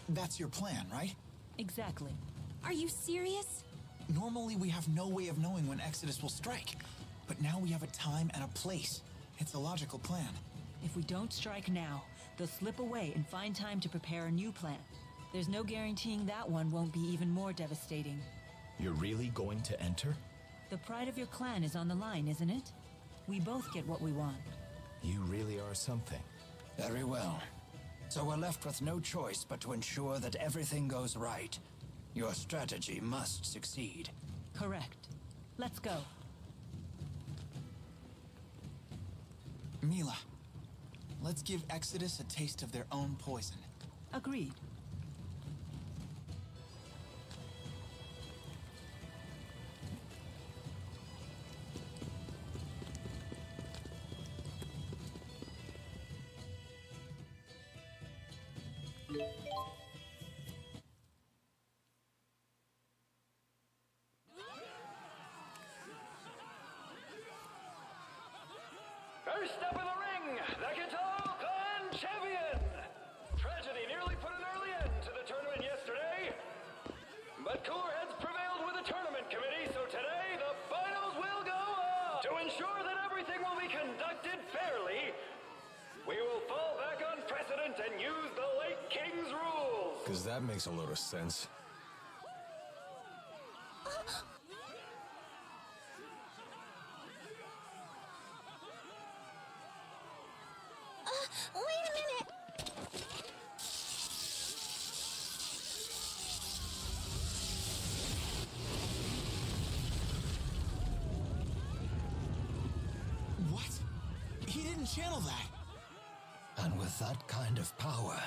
That's your plan, right? Exactly. Are you serious? Normally we have no way of knowing when Exodus will strike. But now we have a time and a place. It's a logical plan. If we don't strike now, they'll slip away and find time to prepare a new plan. There's no guaranteeing that one won't be even more devastating. You're really going to enter? The pride of your clan is on the line, isn't it? We both get what we want. You really are something. Very well. So we're left with no choice but to ensure that everything goes right. Your strategy must succeed. Correct. Let's go. Mila, let's give Exodus a taste of their own poison. Agreed. First up in the ring, the Guitar Clan champion! Tragedy nearly put an early end to the tournament. because that makes a load of sense. Wait a minute! What? He didn't channel that. And with that kind of power,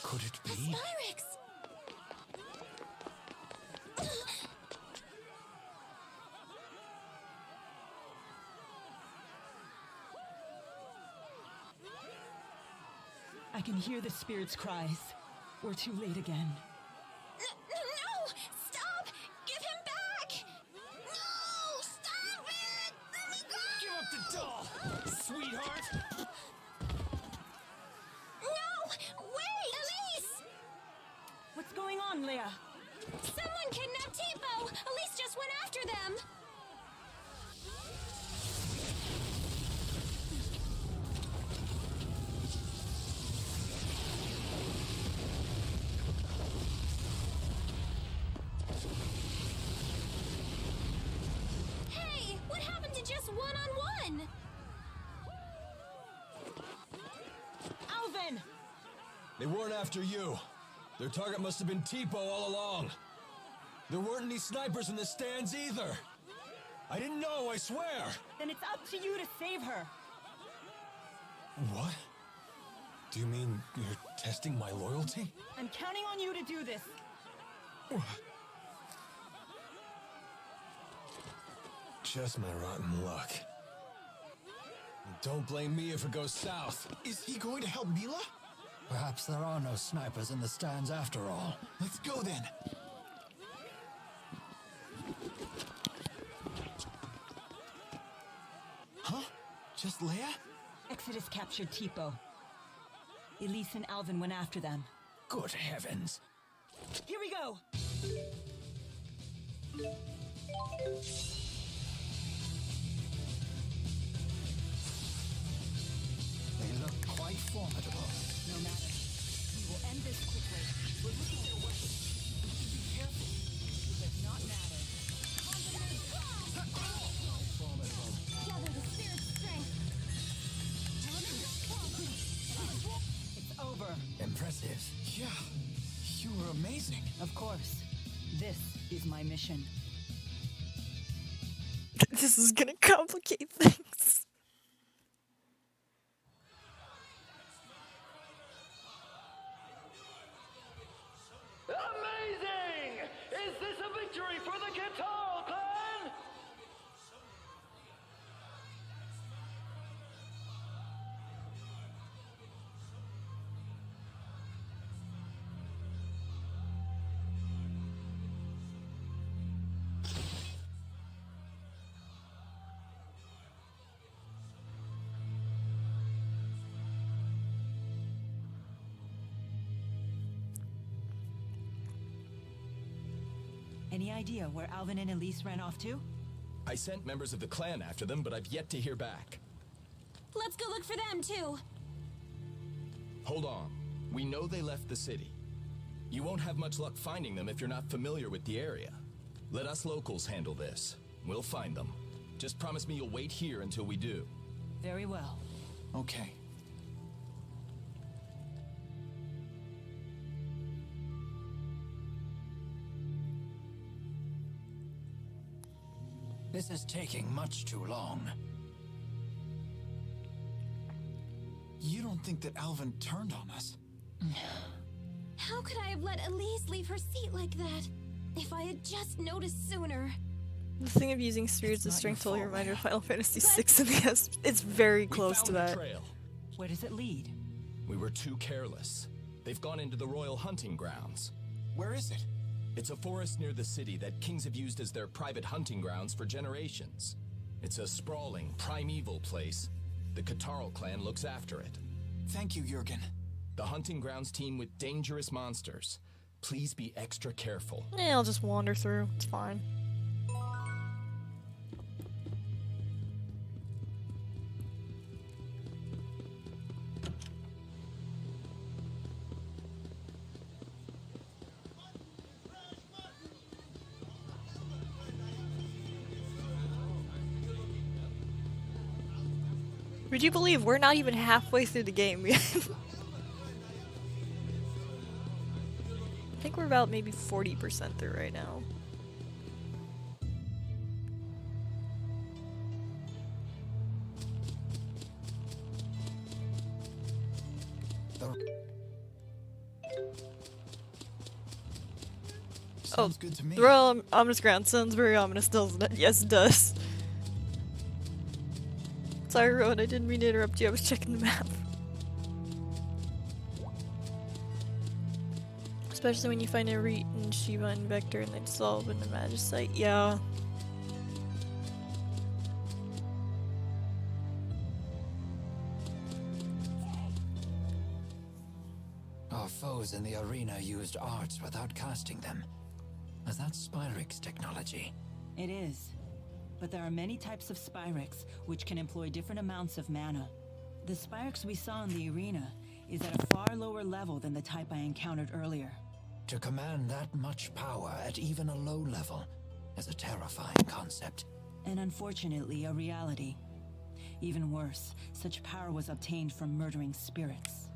could it be? Spyrex! I can hear the spirit's cries. We're too late again. No! Stop! Give him back! No! Stop it! Let me go! Give up the doll, sweetheart! No! Wait! Elise! What's going on, Leia? Someone kidnapped Tipo! Elise just went after them! Hey! What happened to just one-on-one? Alvin! They weren't after you. Their target must have been Tipo all along. There weren't any snipers in the stands either. I didn't know, I swear. Then it's up to you to save her. What? Do you mean you're testing my loyalty? I'm counting on you to do this. Just my rotten luck. Don't blame me if it goes south. Is he going to help Mila? Perhaps there are no snipers in the stands after all. Let's go then. Huh? Just Leia? Exodus captured Tipo. Elise and Alvin went after them. Good heavens. Here we go! They look quite formidable. No matter. We will end this quickly. We're looking at their weapons. We should be careful. It does not matter. Gather the spirit's strength. It's over. Impressive. Yeah, you were amazing. Of course. This is my mission. This is gonna complicate things. Amazing! Is this a victory for the Guitar Clan? Any idea where Alvin and Elise ran off to? I sent members of the clan after them, but I've yet to hear back. Let's go look for them, too. Hold on. We know they left the city. You won't have much luck finding them if you're not familiar with the area. Let us locals handle this. We'll find them. Just promise me you'll wait here until we do. Very well. Okay. This is taking much too long. You don't think that Alvin turned on us? How could I have let Elise leave her seat like that? If I had just noticed sooner. The thing of using spirits as not strength your totally fault, reminded of Leia. Final Fantasy VI, and yes, it's very close to We found that. the trail. Where does it lead? We were too careless. They've gone into the royal hunting grounds. Where is it? It's a forest near the city that kings have used as their private hunting grounds for generations. It's a sprawling, primeval place. The Katarl clan looks after it. Thank you, Jurgen. The hunting grounds teem with dangerous monsters. Please be extra careful. Yeah, I'll just wander through. It's fine. Would you believe we're not even halfway through the game yet? I think we're about maybe 40% through right now. Sounds good to me. The Royal Ominous Ground sounds very ominous, doesn't it? Yes, it does. Sorry, Rowan, I didn't mean to interrupt you. I was checking the map. Especially when you find a Reet and Shiva and Vector and they dissolve into Magicite. Yeah. Our foes in the arena used arts without casting them. Is that Spyrix technology? It is. But there are many types of Spyrix, which can employ different amounts of mana. The Spyrix we saw in the arena is at a far lower level than the type I encountered earlier. To command that much power at even a low level is a terrifying concept. And unfortunately, a reality. Even worse, such power was obtained from murdering spirits.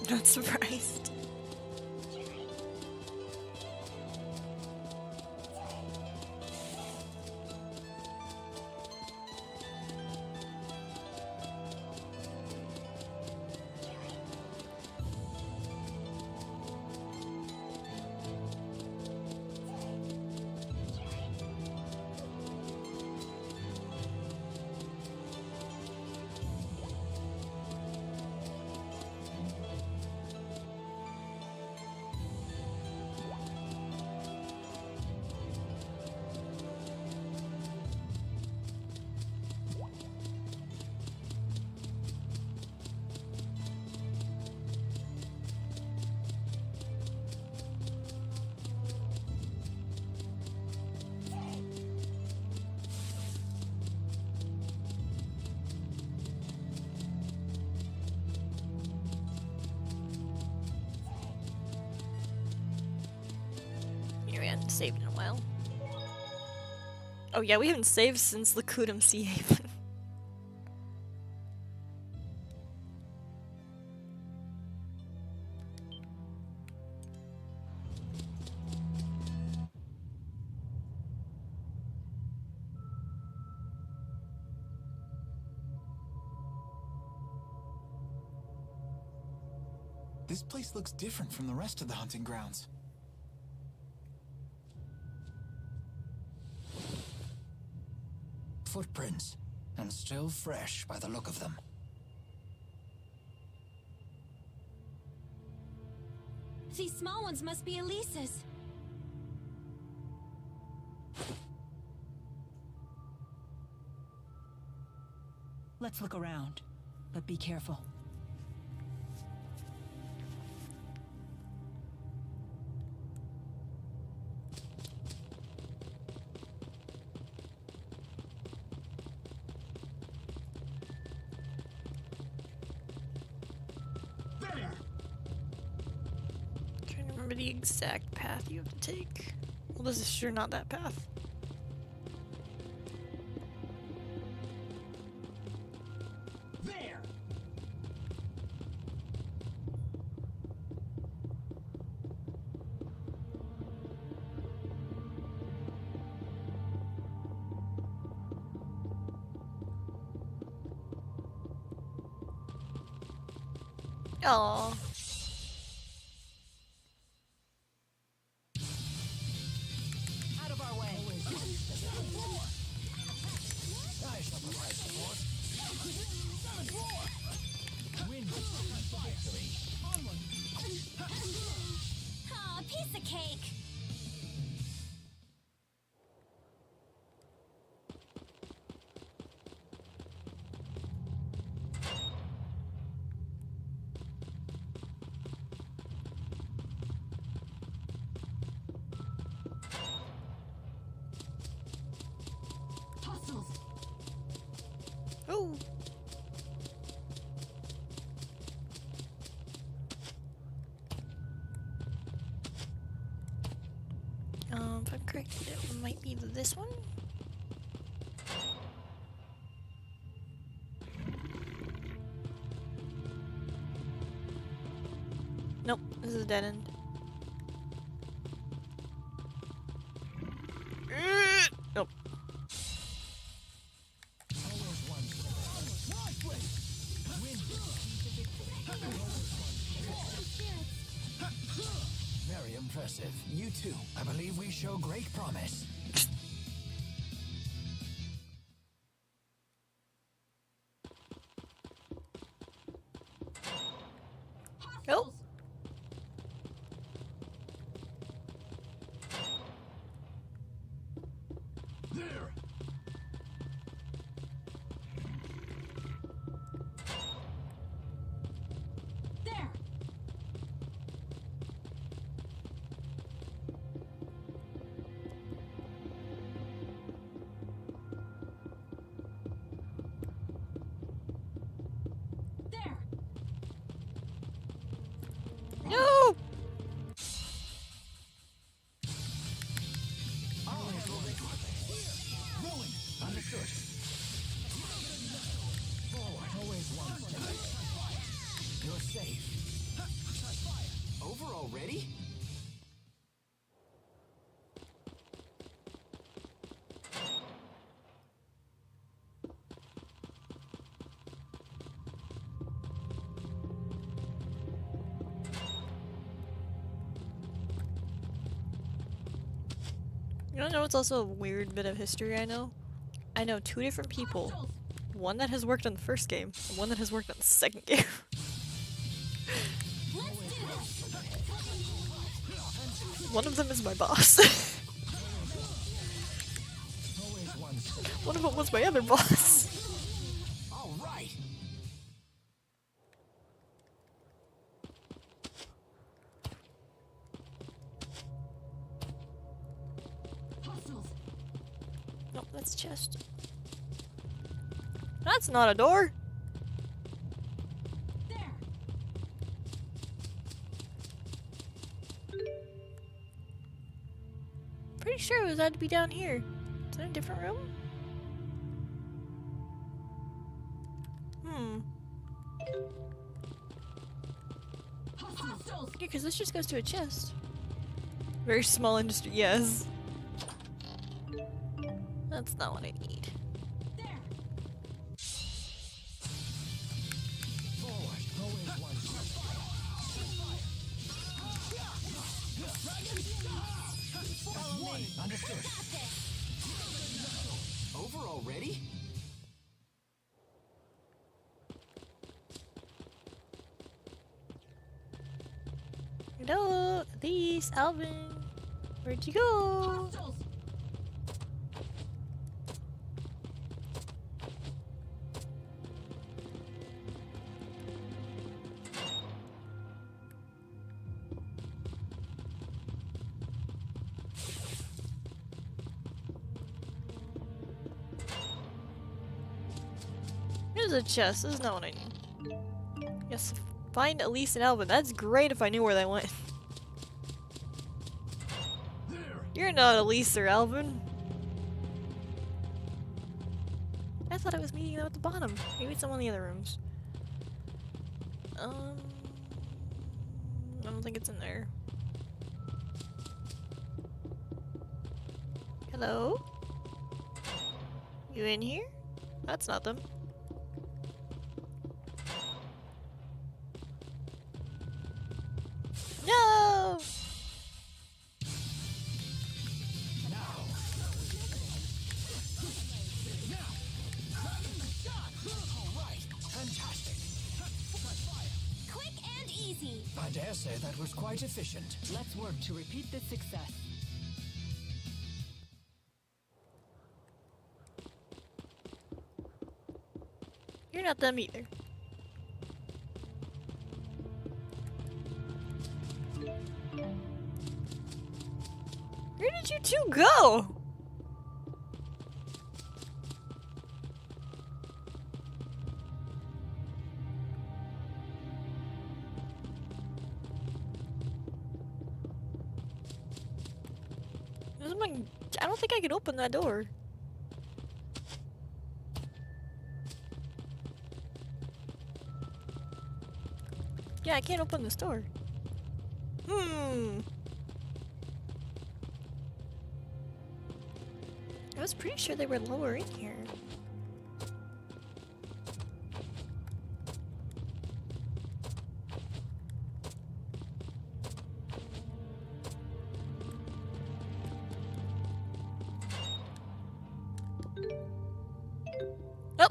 Not surprised. We hadn't saved in a while. Oh yeah, we haven't saved since the Kudum Sea Haven. This place looks different from the rest of the hunting grounds. Footprints, and still fresh by the look of them. These small ones must be Elisa's. Let's look around, but be careful. Trying to remember the exact path you have to take. Well, this is sure not that path. There! Aww. Out of our way! Aw, piece of cake. Oh. this one? Nope, this is a dead end. Nope. Very impressive. You too. I believe we show great promise. Nope. There! There! There! No! Rolling. Understood. Forward. Always one step. You're safe. Over already? You don't know what's also a weird bit of history I know? I know two different people. One that has worked on the first game, and one that has worked on the second game. One of them is my boss. One of them was my other boss. All right. Nope, that's a chest. That's not a door. Pretty sure it was had to be down here. Is that a different room? Yeah, because this just goes to a chest. Very small industry, yes. That's not what I need. Understood. Over already? Hello, Elise, Alvin. Where'd you go? Here's a chest. This is not what I need. Yes, find Elise and Alvin. That's great if I knew where they went. You're not Elise or Alvin. I thought I was meeting them at the bottom. Maybe it's in one of the other rooms. I don't think it's in there. Hello? You in here? That's not them. No! Quick and easy. I dare say that was quite efficient. Let's work to repeat this success. You're not them either. Where did you two go? I don't don't think I can open that door. Yeah, I can't open this door. I was pretty sure they were lower in here. Oh,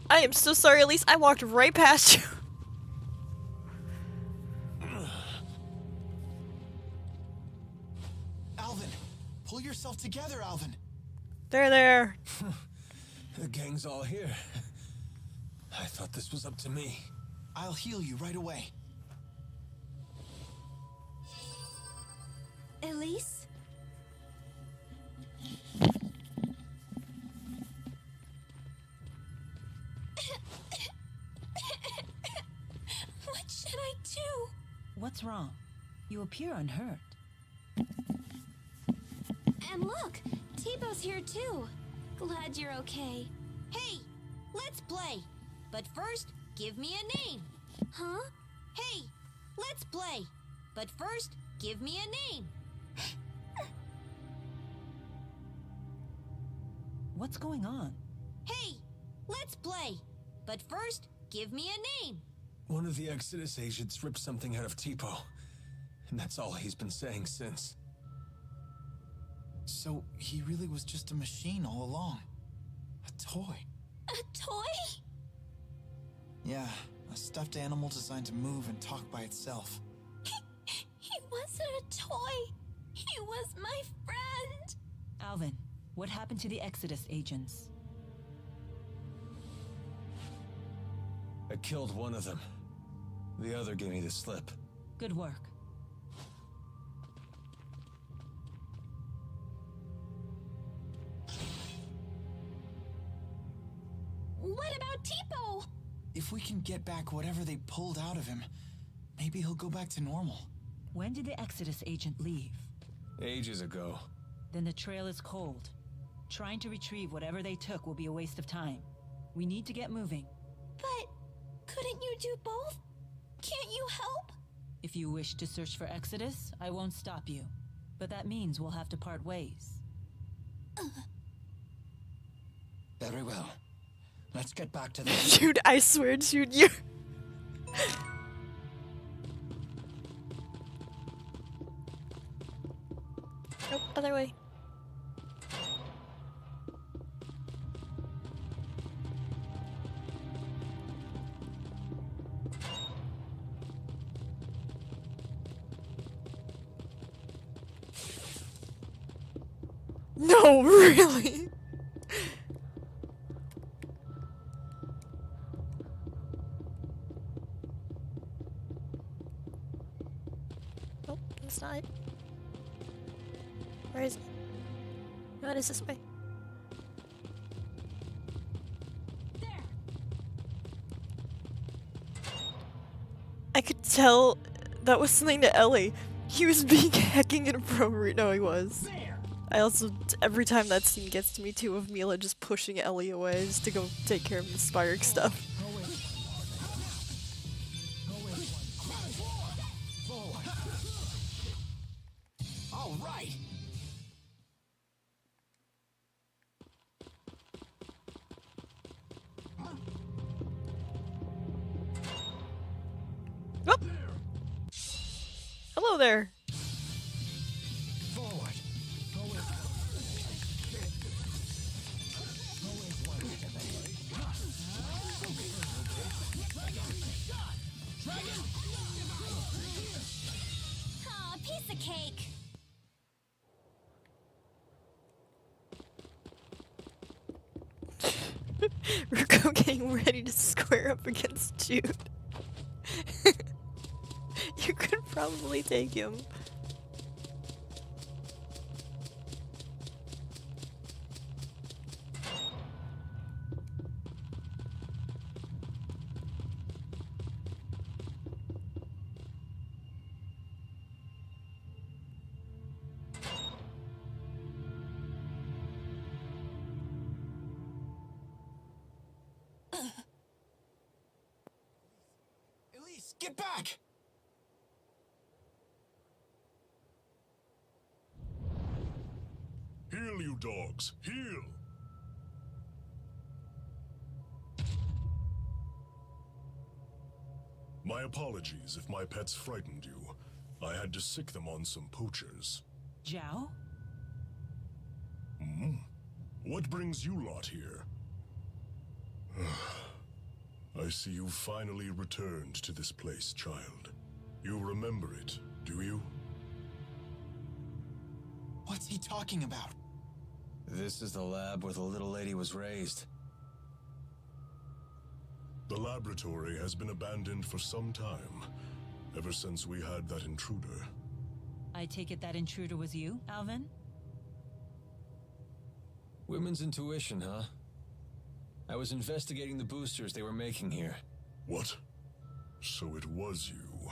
I am so sorry, Elise. I walked right past you. Alvin, pull yourself together, Alvin. There. The gang's all here. I thought this was up to me. I'll heal you right away. Elise? What should I do? What's wrong? You appear unhurt. And look, T-Bow's here too. Glad you're okay. Hey, let's play. But first, give me a name. Huh? Hey, let's play. But first, give me a name. What's going on? Hey, let's play. But first, give me a name. One of the Exodus agents ripped something out of Tipo. And that's all he's been saying since. So he really was just a machine all along. A toy. A toy? Yeah, a stuffed animal designed to move and talk by itself. He wasn't a toy. He was my friend. Alvin, what happened to the Exodus agents? I killed one of them. The other gave me the slip. Good work. What about Tipo? If we can get back whatever they pulled out of him, maybe he'll go back to normal. When did the Exodus agent leave? Ages ago. Then the trail is cold. Trying to retrieve whatever they took will be a waste of time. We need to get moving. But couldn't you do both? Can't you help? If you wish to search for Exodus, I won't stop you. But that means we'll have to part ways. Very well. Let's get back to the... Dude, I swear, dude, you... Nope, other way. No, really? Oh, that's not it. Where is it? No, it is this way. I could tell that was something to Ellie. He was being hecking inappropriate. No, he was. I also, every time that scene gets to me too, of Mila just pushing Ellie away just to go take care of the Spirek stuff. All right. Oh. Hello there. Forward. Aw, piece of cake. Ruko getting ready to square up against Jude. You could probably take him. Get back! Heal, you dogs! Heal! My apologies if my pets frightened you. I had to sick them on some poachers. Zhao? What brings you lot here? I see you finally returned to this place, child. You remember it, do you? What's he talking about? This is the lab where the little lady was raised. The laboratory has been abandoned for some time, ever since we had that intruder. I take it that intruder was you, Alvin? Women's intuition, huh? I was investigating the boosters they were making here. What? So it was you.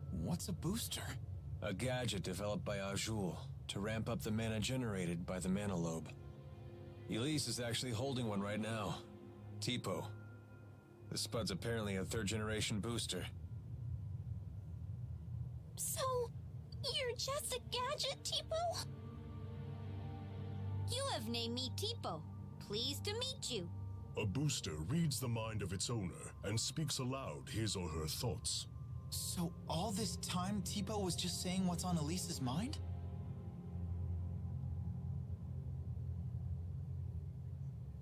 What's a booster? A gadget developed by Azul to ramp up the mana generated by the mana lobe. Elise is actually holding one right now. Tipo. The Spud's apparently a third-generation booster. So, you're just a gadget, Tipo? You have named me Tipo. Pleased to meet you. A booster reads the mind of its owner and speaks aloud his or her thoughts. So all this time, Tipo was just saying what's on Elise's mind?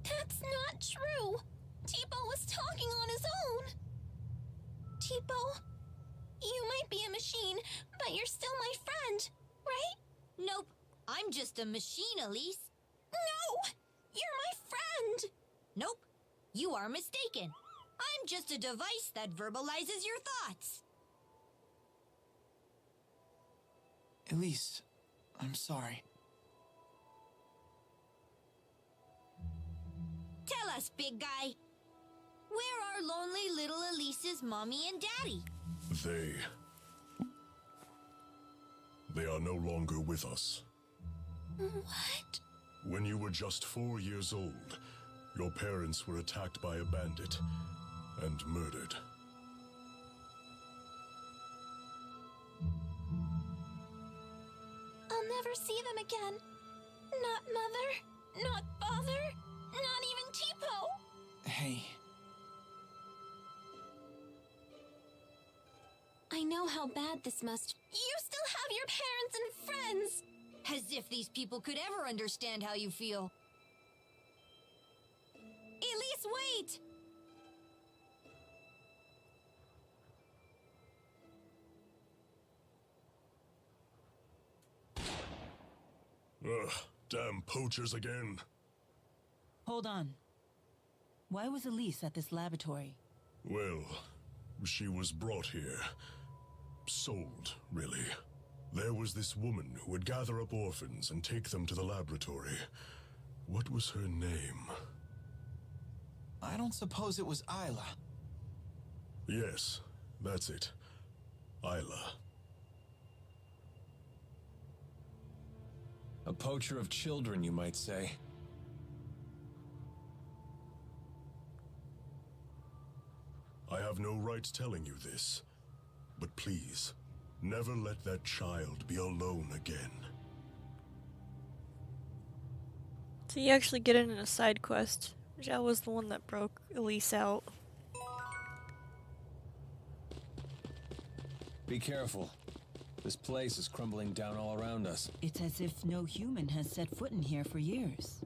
That's not true. Tipo was talking on his own. Tipo, you might be a machine, but you're still my friend, right? Nope. I'm just a machine, Elise. No! You're my friend! Nope. You are mistaken. I'm just a device that verbalizes your thoughts. Elise, I'm sorry. Tell us, big guy. Where are lonely little Elise's mommy and daddy? They are no longer with us. What? When you were just 4 years old, your parents were attacked by a bandit and murdered. I'll never see them again. Not Mother, not Father, not even Tipo. Hey. I know how bad this must. You still have your parents and friends. As if these people could ever understand how you feel. Elise, wait! Ugh, damn poachers again. Hold on. Why was Elise at this laboratory? Well, she was brought here. Sold, really. There was this woman who would gather up orphans and take them to the laboratory. What was her name? I don't suppose it was Xilla. Yes, that's it. Xilla. A poacher of children, you might say. I have no right telling you this, but please, never let that child be alone again. So you actually get in a side quest. Zhao was the one that broke Elise out. Be careful. This place is crumbling down all around us. It's as if no human has set foot in here for years.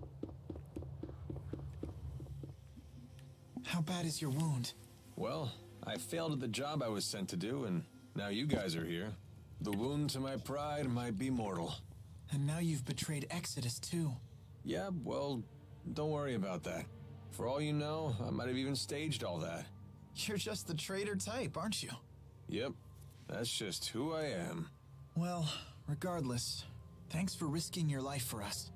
How bad is your wound? Well, I failed at the job I was sent to do, and now you guys are here. The wound to my pride might be mortal. And now you've betrayed Exodus, too. Yeah, well, don't worry about that. For all you know, I might have even staged all that. You're just the traitor type, aren't you? Yep, that's just who I am. Well, regardless, thanks for risking your life for us.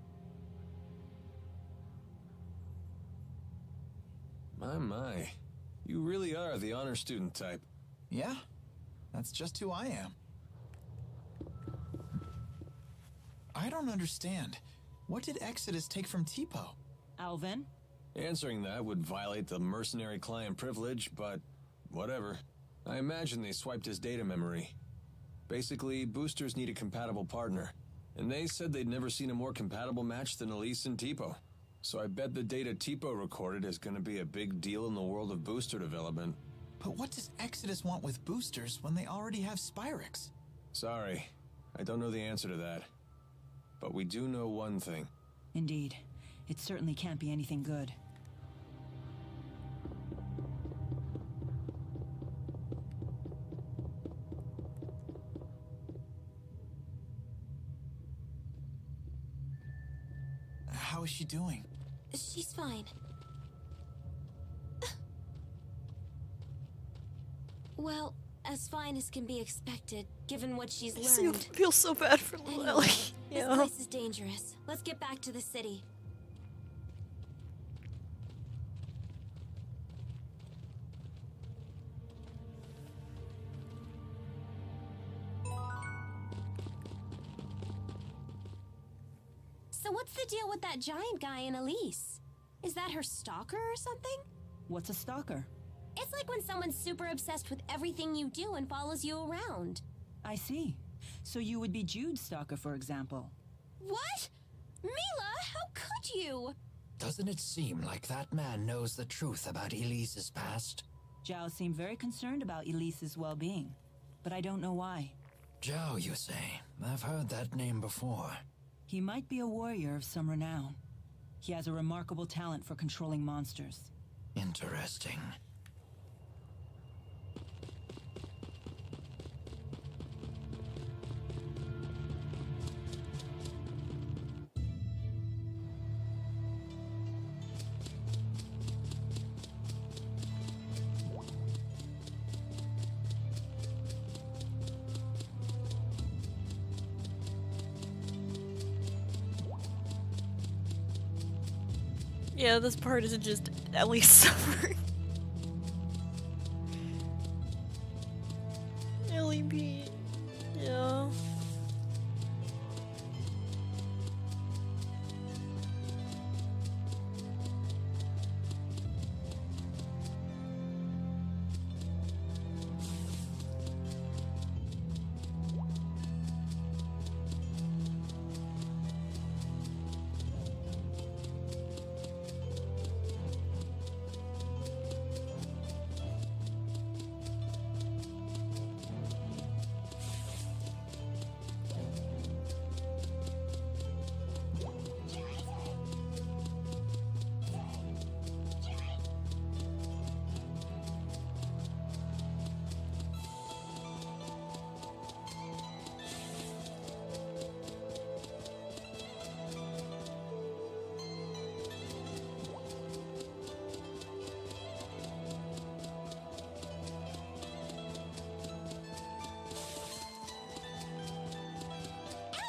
My. You really are the honor student type. Yeah, that's just who I am. I don't understand. What did Exodus take from Tipo? Alvin? Answering that would violate the mercenary client privilege, but whatever. I imagine they swiped his data memory. Basically, boosters need a compatible partner. And they said they'd never seen a more compatible match than Elise and Tipo. So I bet the data Tipo recorded is going to be a big deal in the world of booster development. But what does Exodus want with boosters when they already have Spyrex? Sorry, I don't know the answer to that. But we do know one thing. Indeed. It certainly can't be anything good. How is she doing? She's fine. Well, as fine as can be expected, given what she's learned. I feel so bad for Anyway, Lily. this place is dangerous. Let's get back to the city. So what's the deal with that giant guy in Elise? Is that her stalker or something? What's a stalker? It's like when someone's super obsessed with everything you do and follows you around. I see. So you would be Jude's stalker, for example. What? Mila, how could you? Doesn't it seem like that man knows the truth about Elise's past? Zhao seemed very concerned about Elise's well-being, but I don't know why. Zhao, you say? I've heard that name before. He might be a warrior of some renown. He has a remarkable talent for controlling monsters. Interesting. Yeah, this part isn't just Ellie suffering. Ellie being... yeah.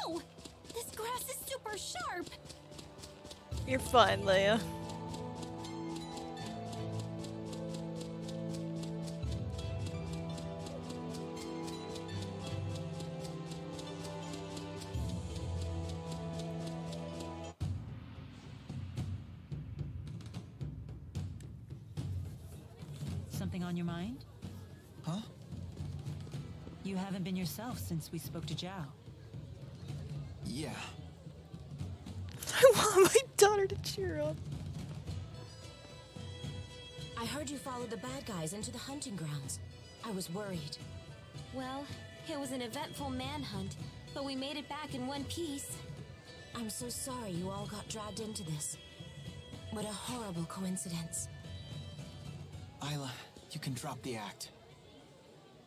Ow! This grass is super sharp. You're fine, Leia. Something on your mind? Huh? You haven't been yourself since we spoke to Zhao. Yeah. I want my daughter to cheer up. I heard you followed the bad guys into the hunting grounds. I was worried. Well, it was an eventful manhunt, but we made it back in one piece. I'm so sorry you all got dragged into this. What a horrible coincidence. Isla, you can drop the act.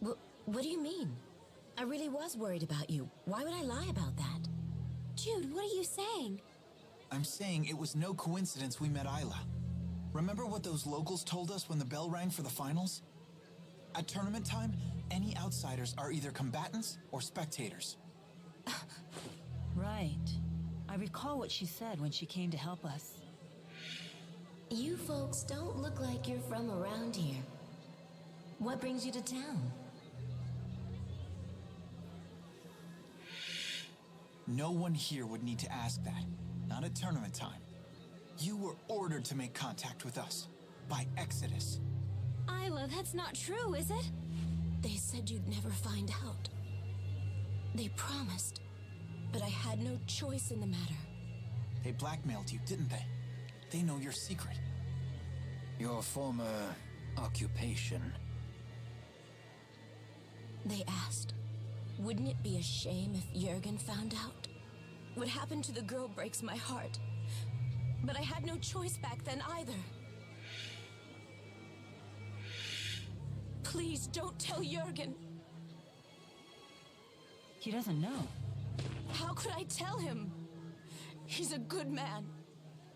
What do you mean? I really was worried about you. Why would I lie about that? Jude, what are you saying? I'm saying it was no coincidence we met Isla. Remember what those locals told us when the bell rang for the finals? At tournament time, any outsiders are either combatants or spectators. Right. I recall what she said when she came to help us. You folks don't look like you're from around here. What brings you to town? No one here would need to ask that. Not at tournament time. You were ordered to make contact with us by Exodus. Isla, that's not true, is it? They said you'd never find out. They promised, but I had no choice in the matter. They blackmailed you, didn't they? They know your secret. Your former occupation. They asked, wouldn't it be a shame if Jurgen found out? What happened to the girl breaks my heart. But I had no choice back then either. Please don't tell Jurgen. He doesn't know. How could I tell him? He's a good man.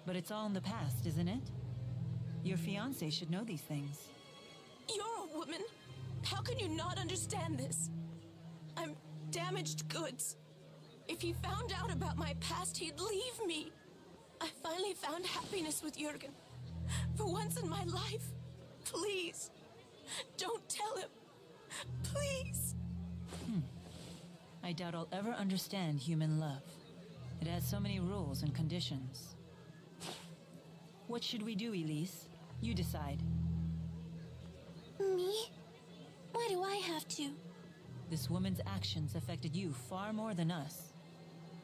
But it's all in the past, isn't it? Your fiancé should know these things. You're a woman. How can you not understand this? I'm damaged goods. If he found out about my past, he'd leave me. I finally found happiness with Jurgen. For once in my life. Please, don't tell him. Please. I doubt I'll ever understand human love. It has so many rules and conditions. What should we do, Elise? You decide. Me? Why do I have to? This woman's actions affected you far more than us.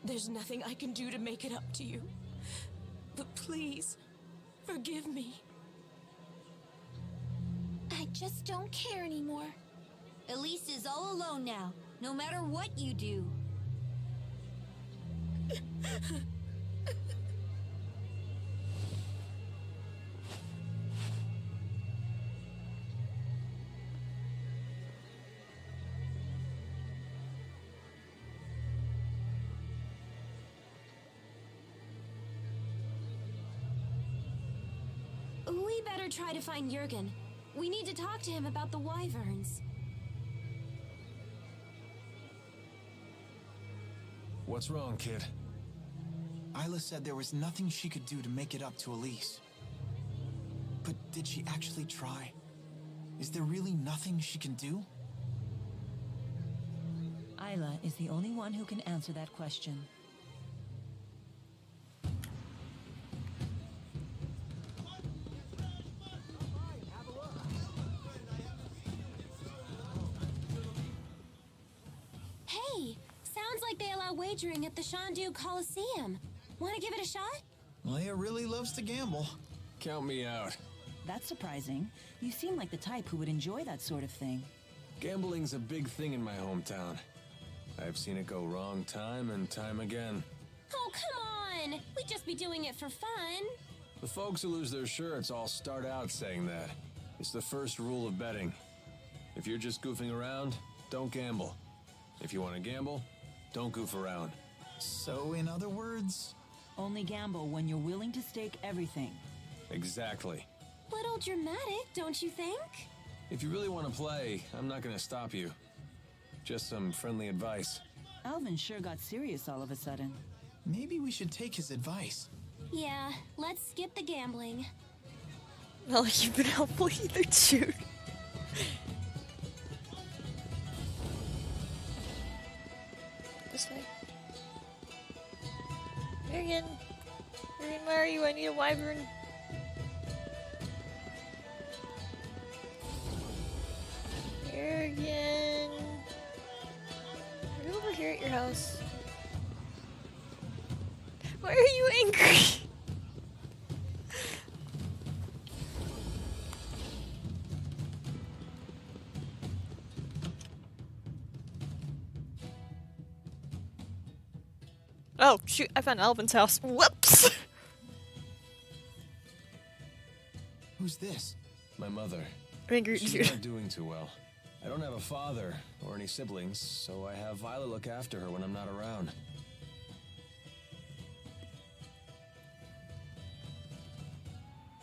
There's nothing I can do to make it up to you. But please, forgive me. I just don't care anymore. Elise is all alone now, no matter what you do. We better try to find Jurgen. We need to talk to him about the wyverns. What's wrong, kid? Xilla said there was nothing she could do to make it up to Elise. But did she actually try? Is there really nothing she can do? Xilla is the only one who can answer that question. Hey, sounds like they allow wagering at the Shandu Coliseum. Want to give it a shot? Leia really loves to gamble. Count me out. That's surprising. You seem like the type who would enjoy that sort of thing. Gambling's a big thing in my hometown. I've seen it go wrong time and time again. Oh, come on! We'd just be doing it for fun. The folks who lose their shirts all start out saying that. It's the first rule of betting. If you're just goofing around, don't gamble. If you want to gamble, don't goof around. So, in other words... Only gamble when you're willing to stake everything. Exactly. Little dramatic, don't you think? If you really want to play, I'm not going to stop you. Just some friendly advice. Alvin sure got serious all of a sudden. Maybe we should take his advice. Yeah, let's skip the gambling. Not like you've been helpful either, dude. This way. Jurgen, where are you? I need a wyvern. Jurgen. Are you over here at your house? Why are you angry? Oh, shoot, I found Alvin's house. Whoops! Who's this? My mother. Angry She's dude. not doing too well. I don't have a father or any siblings, so I have Xilla look after her when I'm not around.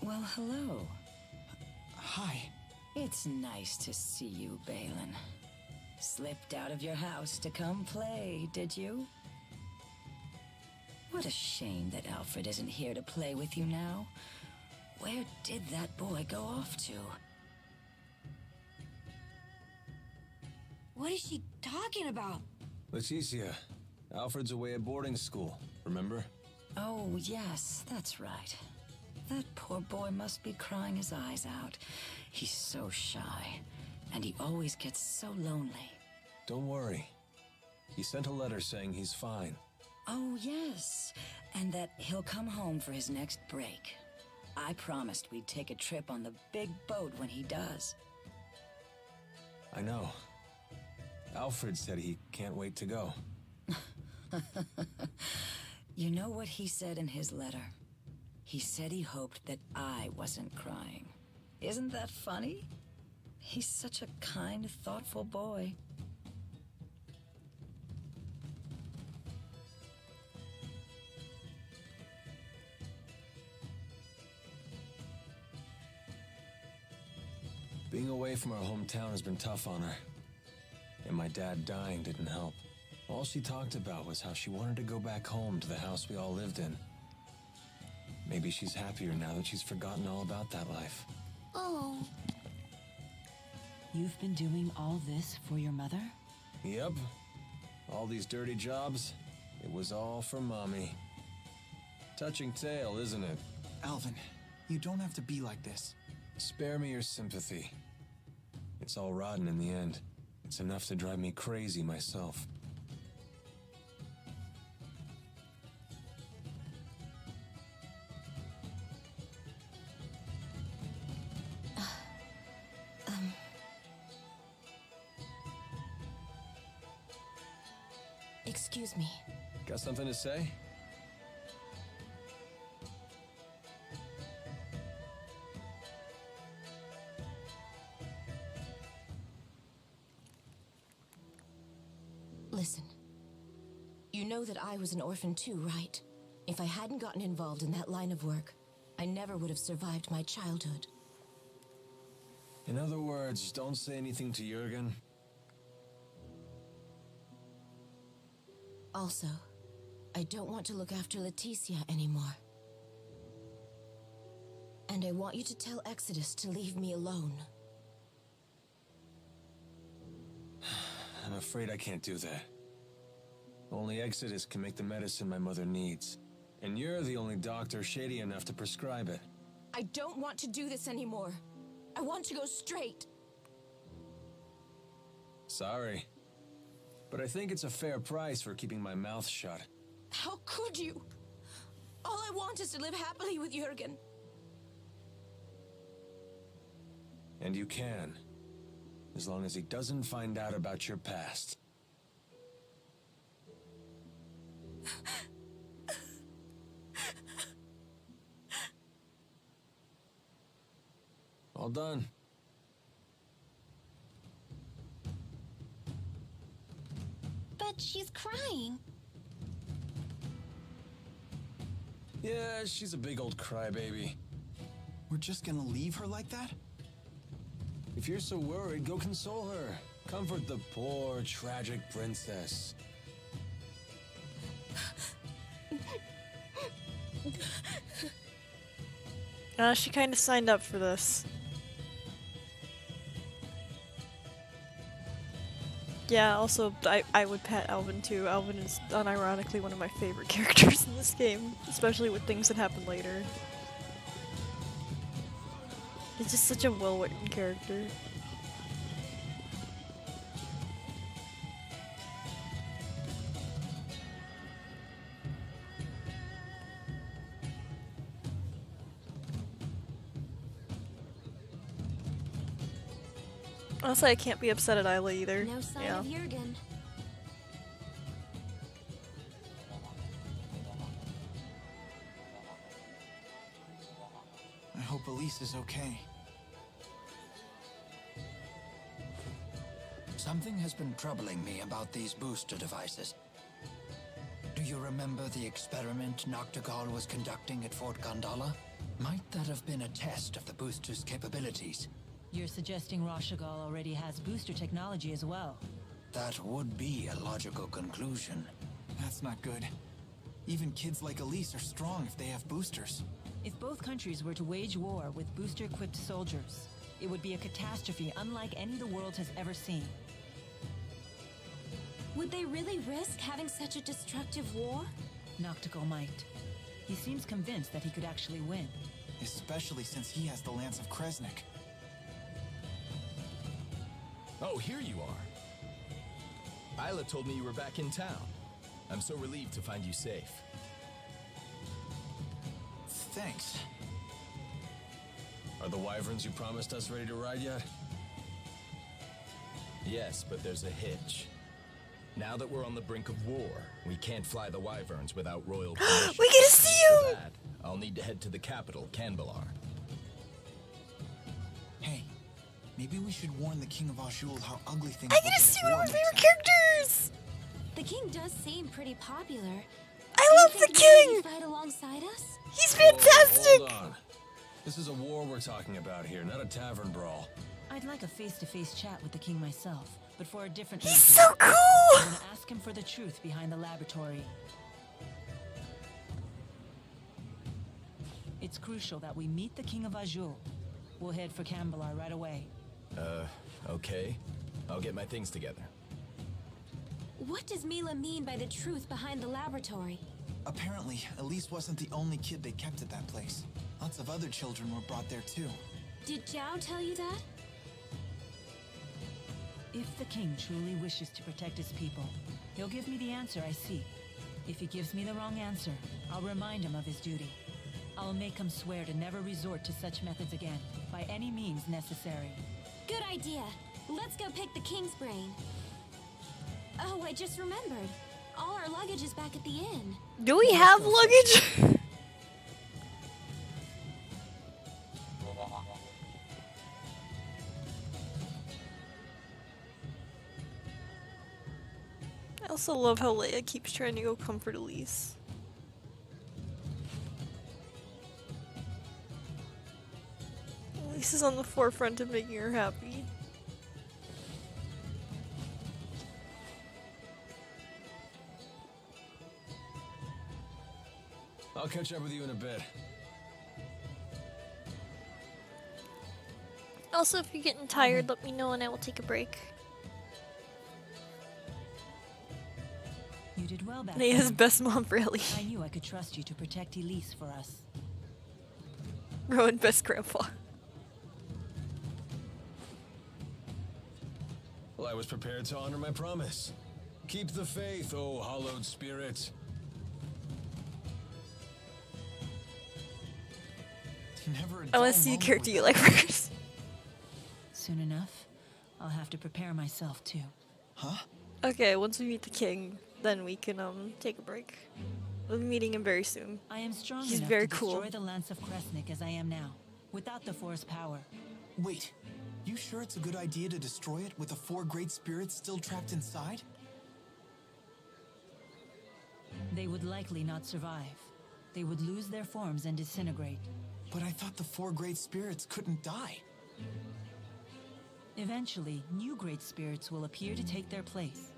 Well, hello. Hi. It's nice to see you, Balin. Slipped out of your house to come play, did you? What a shame that Alfred isn't here to play with you now. Where did that boy go off to? What is she talking about? Leticia, Alfred's away at boarding school, remember? Oh, yes, that's right. That poor boy must be crying his eyes out. He's so shy. and he always gets so lonely. Don't worry. He sent a letter saying he's fine. Oh, yes, and that he'll come home for his next break. I promised we'd take a trip on the big boat when he does. I know. Alfred said he can't wait to go. You know what he said in his letter? He said he hoped that I wasn't crying. Isn't that funny? He's such a kind, thoughtful boy. Being away from our hometown has been tough on her. And my dad dying didn't help. All she talked about was how she wanted to go back home to the house we all lived in. Maybe she's happier now that she's forgotten all about that life. Oh. You've been doing all this for your mother? Yep. All these dirty jobs, it was all for Mommy. Touching tale, isn't it? Alvin, you don't have to be like this. Spare me your sympathy. It's all rotten in the end. It's enough to drive me crazy myself. Excuse me. Got something to say? Listen. You know that I was an orphan too, right? If I hadn't gotten involved in that line of work, I never would have survived my childhood. In other words, don't say anything to Jurgen. Also, I don't want to look after Leticia anymore. And I want you to tell Exodus to leave me alone. I'm afraid I can't do that. Only Exodus can make the medicine my mother needs. And you're the only doctor shady enough to prescribe it. I don't want to do this anymore. I want to go straight. Sorry. But I think it's a fair price for keeping my mouth shut. How could you? All I want is to live happily with Jurgen. And you can. As long as he doesn't find out about your past. All done. But she's crying. Yeah, she's a big old crybaby. We're just gonna leave her like that? If you're so worried, go console her. Comfort the poor, tragic princess. She kind of signed up for this. Yeah, also, I would pet Alvin too. Alvin is unironically one of my favorite characters in this game, especially with things that happen later. He's just such a well-written character. Honestly, I can't be upset at Isla either. No sign of Jurgen. I hope Elise is okay. Something has been troubling me about these booster devices. Do you remember the experiment Noctigal was conducting at Fort Gondola? Might that have been a test of the booster's capabilities? You're suggesting Rashagal already has booster technology as well. That would be a logical conclusion. That's not good. Even kids like Elise are strong if they have boosters. If both countries were to wage war with booster-equipped soldiers, it would be a catastrophe unlike any the world has ever seen. Would they really risk having such a destructive war? Noctigal might. He seems convinced that he could actually win. Especially since he has the Lance of Kresnik. Oh, here you are. Isla told me you were back in town. I'm so relieved to find you safe. Thanks. Are the wyverns you promised us ready to ride yet? Yes, but there's a hitch. Now that we're on the brink of war, we can't fly the wyverns without royal permission. We get to see you! For that, I'll need to head to the capital, Canbelar. Hey, maybe we should warn the King of Azul how ugly things I look get to at see war one of my next favorite time. characters! The king does seem pretty popular. I love the Do you think maybe king! he'd fight alongside us? He's fantastic! Hold on. This is a war we're talking about here, not a tavern brawl. I'd like a face-to-face chat with the king myself, but for a different He's reason. so cool! I'm gonna ask him for the truth behind the laboratory. It's crucial that we meet the King of Azul. We'll head for Canbelar right away. Okay. I'll get my things together. What does Mila mean by the truth behind the laboratory? Apparently, Elise wasn't the only kid they kept at that place. Lots of other children were brought there too. Did Zhao tell you that? If the king truly wishes to protect his people, he'll give me the answer I seek. If he gives me the wrong answer, I'll remind him of his duty. I'll make him swear to never resort to such methods again, by any means necessary. Good idea. Let's go pick the king's brain. Oh, I just remembered. All our luggage is back at the inn. Do we have luggage? I also love how Leia keeps trying to go comfort Elise. Elise is on the forefront of making her happy. I'll catch up with you in a bit. Also, if you're getting tired, let me know and I will take a break. You did well back Leia's then. best mom, really. I knew I could trust you to protect Elise for us. Rowan, best grandpa. Well, I was prepared to honor my promise. Keep the faith, oh hallowed spirit. Never a I want dull to see the moment character with you that. like first. Soon enough, I'll have to prepare myself too. Huh? Okay, once we meet the king, then we can take a break. We'll be meeting him very soon. I am strong He's enough very to cool. destroy the Lance of Kresnik as I am now, without the Force power. Wait, you sure it's a good idea to destroy it with the 4 great spirits still trapped inside? They would likely not survive. They would lose their forms and disintegrate. But I thought the 4 great spirits couldn't die. Eventually, new great spirits will appear to take their place.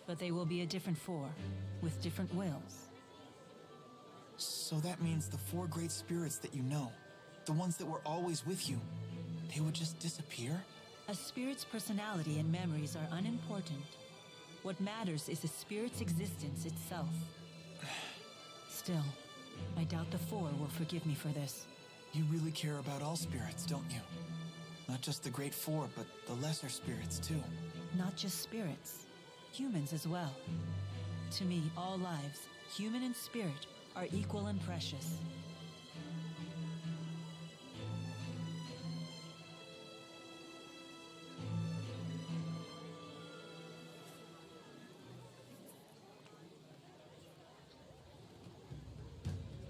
But they will be a different 4, with different wills. So that means the 4 great spirits that you know, the ones that were always with you, they would just disappear? A spirit's personality and memories are unimportant. What matters is a spirit's existence itself. Still, I doubt the 4 will forgive me for this. You really care about all spirits, don't you? Not just the great 4, but the lesser spirits too. Not just spirits, humans as well. To me, all lives, human and spirit, are equal and precious.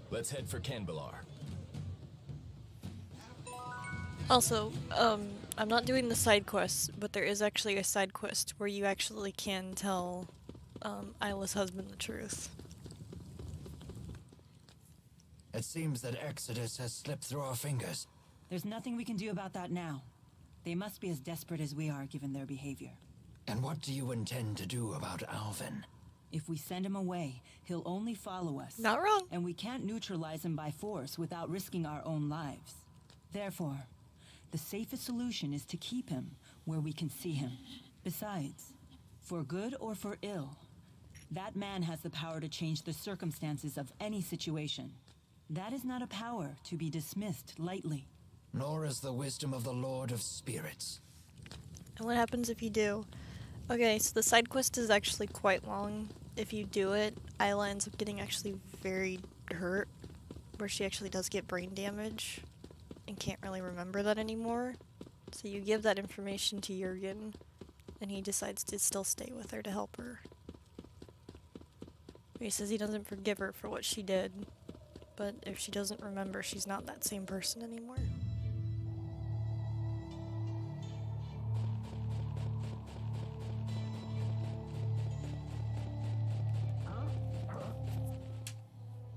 Let's head for Canbelar. Also, I'm not doing the side quests, but there is actually a side quest where you actually can tell Isla's husband the truth. It seems that Exodus has slipped through our fingers. There's nothing we can do about that now. They must be as desperate as we are, given their behavior. And what do you intend to do about Alvin? If we send him away, he'll only follow us. Not wrong. And we can't neutralize him by force without risking our own lives. Therefore, the safest solution is to keep him where we can see him. Besides, for good or for ill, that man has the power to change the circumstances of any situation. That is not a power to be dismissed lightly. Nor is the wisdom of the Lord of Spirits. And what happens if you do? Okay, so the side quest is actually quite long. If you do it, Isla ends up getting actually very hurt, where she actually does get brain damage and can't really remember that anymore. So you give that information to Jurgen, and he decides to still stay with her to help her. He says he doesn't forgive her for what she did, but if she doesn't remember, she's not that same person anymore.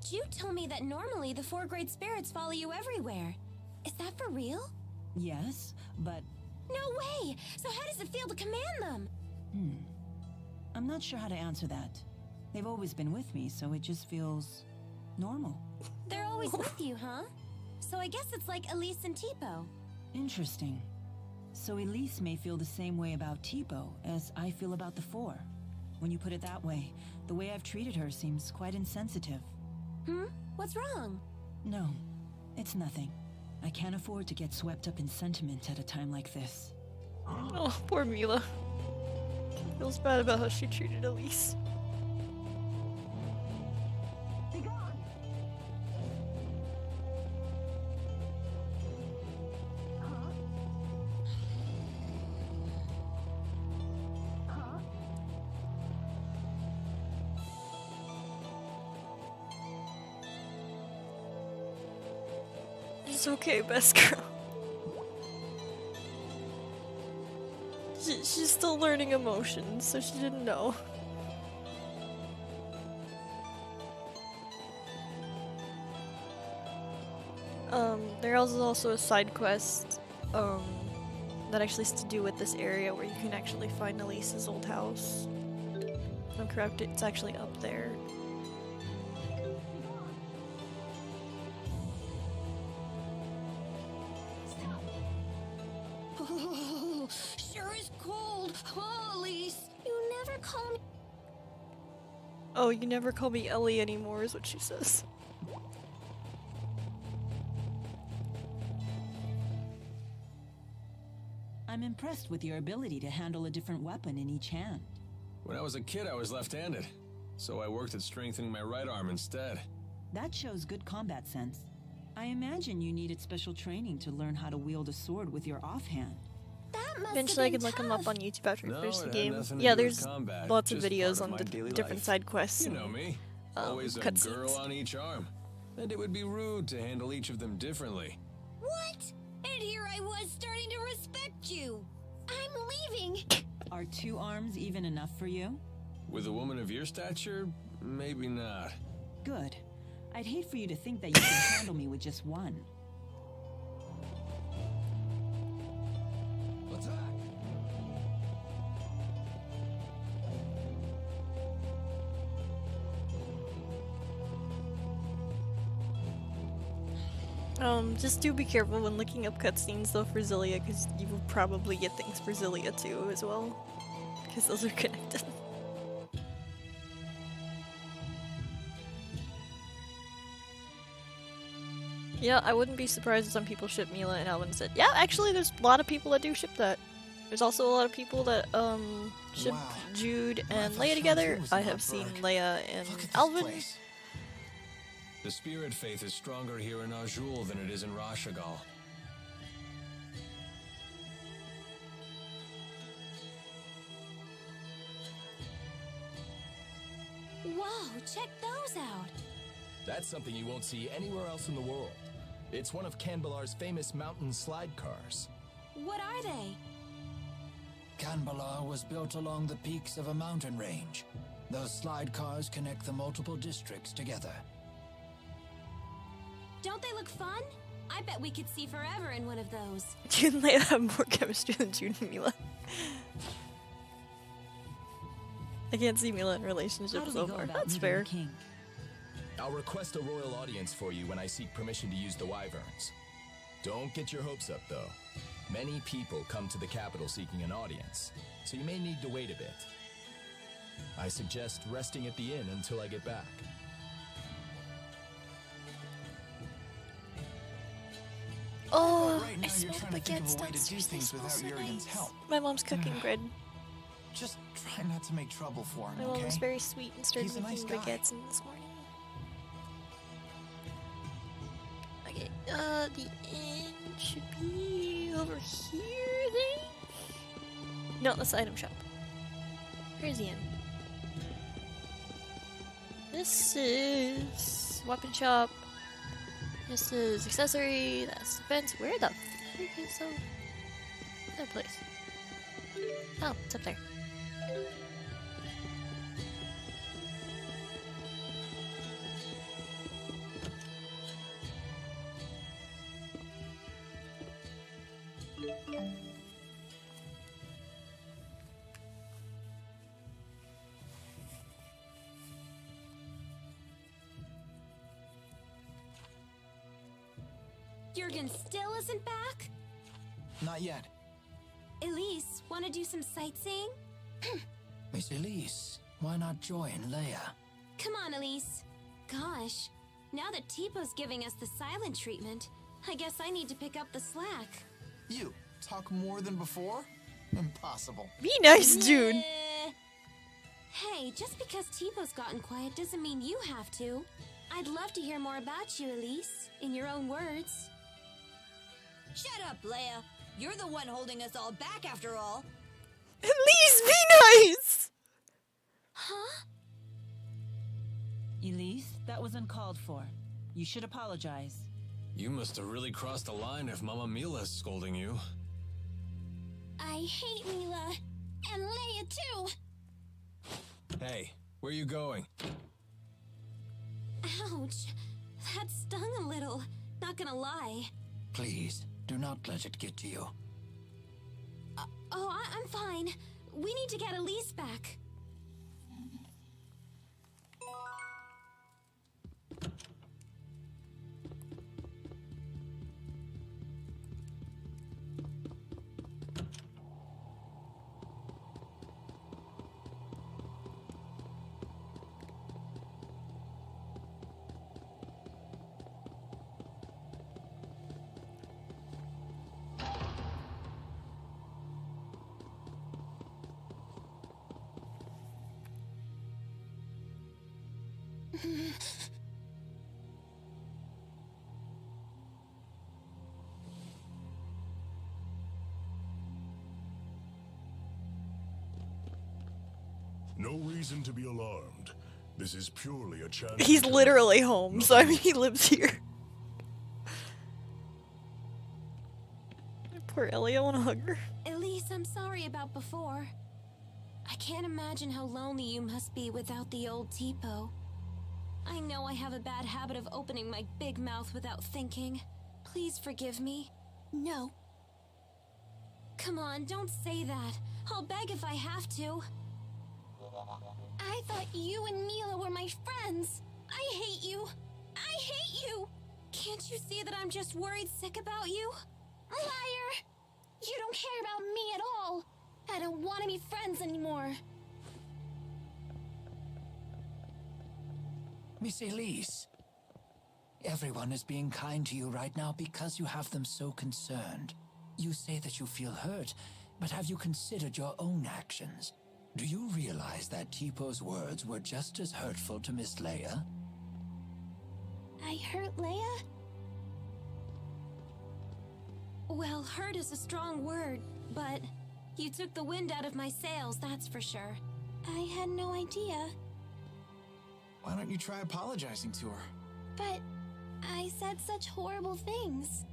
You told me that normally the 4 great spirits follow you everywhere. Is that for real? Yes, but... No way! So how does it feel to command them? I'm not sure how to answer that. They've always been with me, so it just feels... normal. They're always with you, huh? So I guess it's like Elise and Tipo. Interesting. So Elise may feel the same way about Tipo as I feel about the 4. When you put it that way, the way I've treated her seems quite insensitive. What's wrong? No, it's nothing. I can't afford to get swept up in sentiment at a time like this. Oh, poor Mila. Feels bad about how she treated Elise. It's okay, best girl. She's still learning emotions, so she didn't know. There is also a side quest, that actually has to do with this area where you can actually find Elise's old house. If I'm correct, it's actually up there. Oh, sure is cold. Oh, Elise. You never call me. Oh, you never call me Ellie anymore, is what she says. I'm impressed with your ability to handle a different weapon in each hand. When I was a kid, I was left-handed, so I worked at strengthening my right arm instead. That shows good combat sense. I imagine you needed special training to learn how to wield a sword with your offhand. Eventually I can look them up on YouTube after No, I finish the it had game. nothing to Yeah, do with there's combat, lots of just videos part on of the my daily different life. side quests. You and, know me. Always a cutscenes. girl on each arm. And it would be rude to handle each of them differently. What? And here I was starting to respect you. I'm leaving. Are 2 arms even enough for you? With a woman of your stature, maybe not. Good. I'd hate for you to think that you can handle me with just 1. Just do be careful when looking up cutscenes though for Xilla, because you will probably get things for Xilla too as well, because those are connected. Yeah, I wouldn't be surprised if some people ship Mila and Alvin said, yeah, actually there's a lot of people that do ship that. There's also a lot of people that ship Jude and Leia together. I have seen Leia and Alvin. The spirit faith is stronger here in Azul than it is in Rashagal. Whoa, check those out. That's something you won't see anywhere else in the world. It's one of Canbalar's famous mountain slide cars. What are they? Canbalar was built along the peaks of a mountain range. Those slide cars connect the multiple districts together. Don't they look fun? I bet we could see forever in one of those. Jude and Leia have more chemistry than Jude and Mila. I can't see Mila in relationships so far. That's fair. I'll request a royal audience for you when I seek permission to use the wyverns. Don't get your hopes up, though. Many people come to the capital seeking an audience, so you may need to wait a bit. I suggest resting at the inn until I get back. Oh, Right now, you're trying to think of a way to do things without Jurgen's help. My mom's cooking bread. Just try not to make trouble for him, My okay? mom's very sweet and started He's a nice making guy. baguettes in this morning. Okay, the end should be over here, I think? No, that's the item shop. Where's the end? This is weapon shop. This is accessory. That's defense. Where the freak is the other place? Oh, it's up there. Jurgen still isn't back? Not yet. Elise, want to do some sightseeing? Miss Elise, why not join Leia? Come on, Elise. Gosh, now that Tipo's giving us the silent treatment, I guess I need to pick up the slack. You talk more than before? Impossible. Be nice, dude. Hey, just because Tipo's gotten quiet doesn't mean you have to. I'd love to hear more about you, Elise, in your own words. Shut up, Leia. You're the one holding us all back after all. Elise, be nice! Huh? Elise, that was uncalled for. You should apologize. You must have really crossed the line if Mama Mila's scolding you. I hate Mila. And Leia, too. Hey, where you going? Ouch. That stung a little. Not gonna lie. Please, do not let it get to you. I'm fine. We need to get Elise back. No reason to be alarmed. This is purely a chance. He's literally home, so I mean, he lives here. Poor Ellie, I want to hug her. Elise, I'm sorry about before. I can't imagine how lonely you must be without the old Tipo. I know I have a bad habit of opening my big mouth without thinking. Please forgive me. No. Come on, don't say that. I'll beg if I have to. I thought you and Mila were my friends. I hate you. I hate you. Can't you see that I'm just worried sick about you? Liar! You don't care about me at all. I don't want to be friends anymore. Miss Elise, everyone is being kind to you right now because you have them so concerned. You say that you feel hurt, but have you considered your own actions? Do you realize that Tipo's words were just as hurtful to Miss Leia? I hurt Leia? Well, hurt is a strong word, but you took the wind out of my sails, that's for sure. I had no idea. Why don't you try apologizing to her? But I said such horrible things.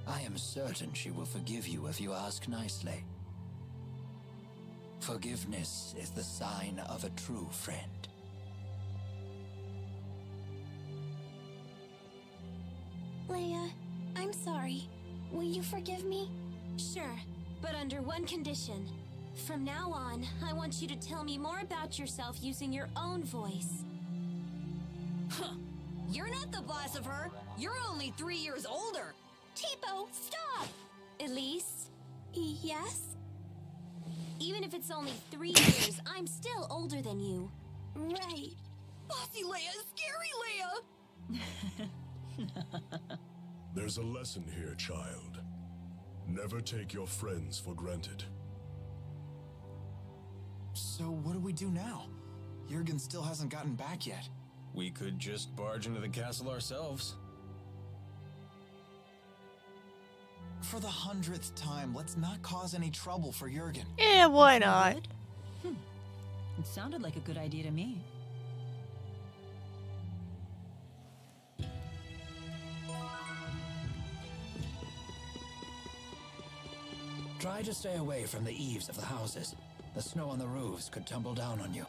I am certain she will forgive you if you ask nicely. Forgiveness is the sign of a true friend. Leia, I'm sorry. Will you forgive me? Sure, but under one condition. From now on, I want you to tell me more about yourself using your own voice. Huh. You're not the boss of her. You're only 3 years older. Tipo, stop! Elise? Yes? Even if it's only 3 years, I'm still older than you. Right. Bossy Leia, scary Leia! There's a lesson here, child. Never take your friends for granted. So what do we do now? Jurgen still hasn't gotten back yet. We could just barge into the castle ourselves. For the 100th time, let's not cause any trouble for Jurgen. Yeah, why not? It sounded like a good idea to me. Try to stay away from the eaves of the houses. The snow on the roofs could tumble down on you.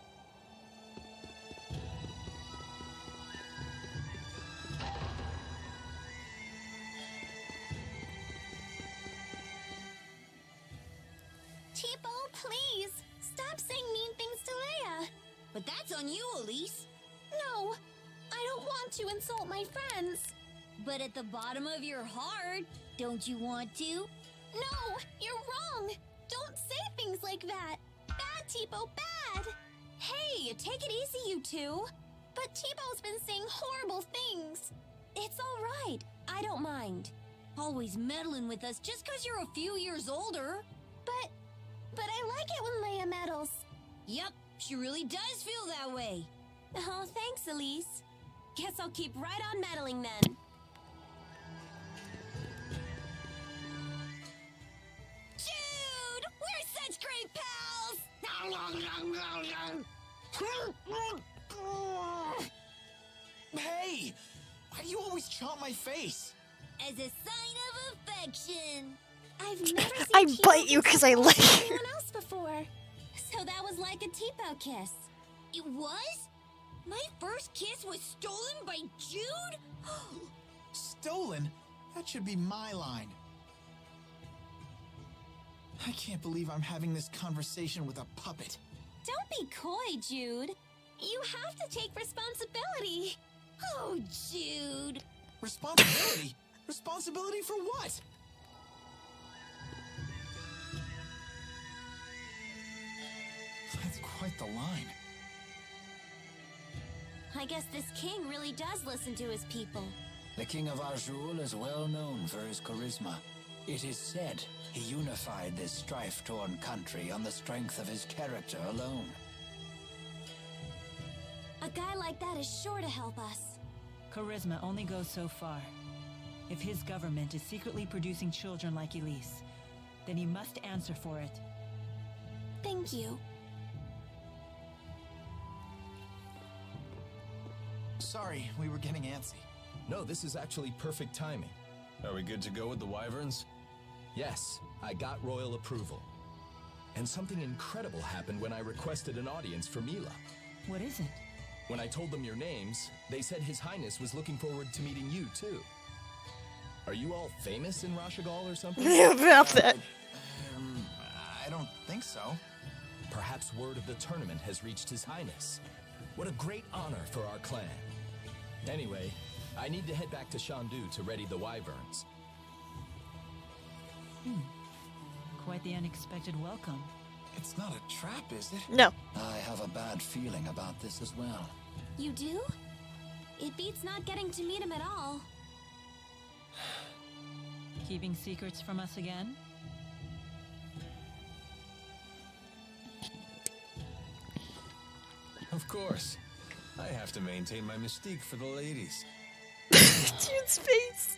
Tipo, please! Stop saying mean things to Leia! But that's on you, Elise. No! I don't want to insult my friends! But at the bottom of your heart, don't you want to? No! You're wrong! Don't say things like that! Bad, Tipo, bad! Hey, take it easy, you two! But Tipo's been saying horrible things! It's alright. I don't mind. Always meddling with us just 'cause you're a few years older. But I like it when Leia meddles. Yep, she really does feel that way. Oh, thanks, Elise. Guess I'll keep right on meddling then. Jude! We're such great pals! Hey! Why do you always chomp my face? As a sign of affection. I've never seen I Tipo bite you kiss because I like anyone else before. So that was like a Tipo kiss. It was? My first kiss was stolen by Jude? Stolen? That should be my line. I can't believe I'm having this conversation with a puppet. Don't be coy, Jude. You have to take responsibility. Oh, Jude. Responsibility? Responsibility for what? That's quite the line. I guess this king really does listen to his people. The King of Azul is well known for his charisma. It is said he unified this strife-torn country on the strength of his character alone. A guy like that is sure to help us. Charisma only goes so far. If his government is secretly producing children like Elise, then he must answer for it. Thank you. Sorry, we were getting antsy. No, this is actually perfect timing. Are we good to go with the wyverns? Yes, I got royal approval. And something incredible happened when I requested an audience for Mila. What is it? When I told them your names, they said His Highness was looking forward to meeting you, too. Are you all famous in Rashagal or something? About that. I don't think so. Perhaps word of the tournament has reached His Highness. What a great honor for our clan. Anyway, I need to head back to Shandu to ready the wyverns. Quite the unexpected welcome. It's not a trap, is it? No. I have a bad feeling about this as well. You do? It beats not getting to meet him at all. Keeping secrets from us again? Of course. I have to maintain my mystique for the ladies. Jude's face.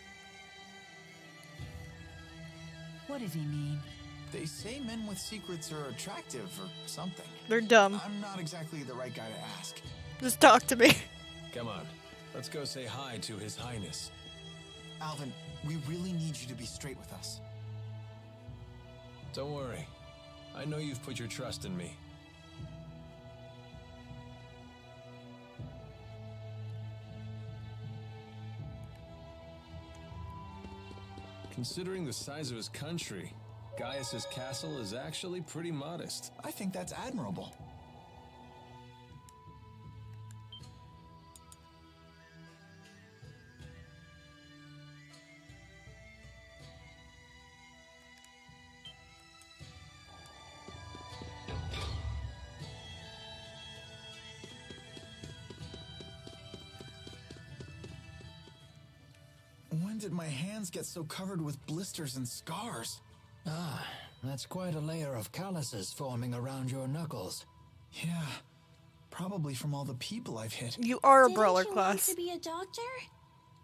What does he mean? They say men with secrets are attractive or something. They're dumb. I'm not exactly the right guy to ask. Just talk to me. Come on, let's go say hi to His Highness. Alvin, we really need you to be straight with us. Don't worry. I know you've put your trust in me. Considering the size of his country, Gaius's castle is actually pretty modest. I think that's admirable. When did my hands get so covered with blisters and scars? Ah, that's quite a layer of calluses forming around your knuckles. Yeah, probably from all the people I've hit. You are a Didn't brawler you class. want to be a doctor?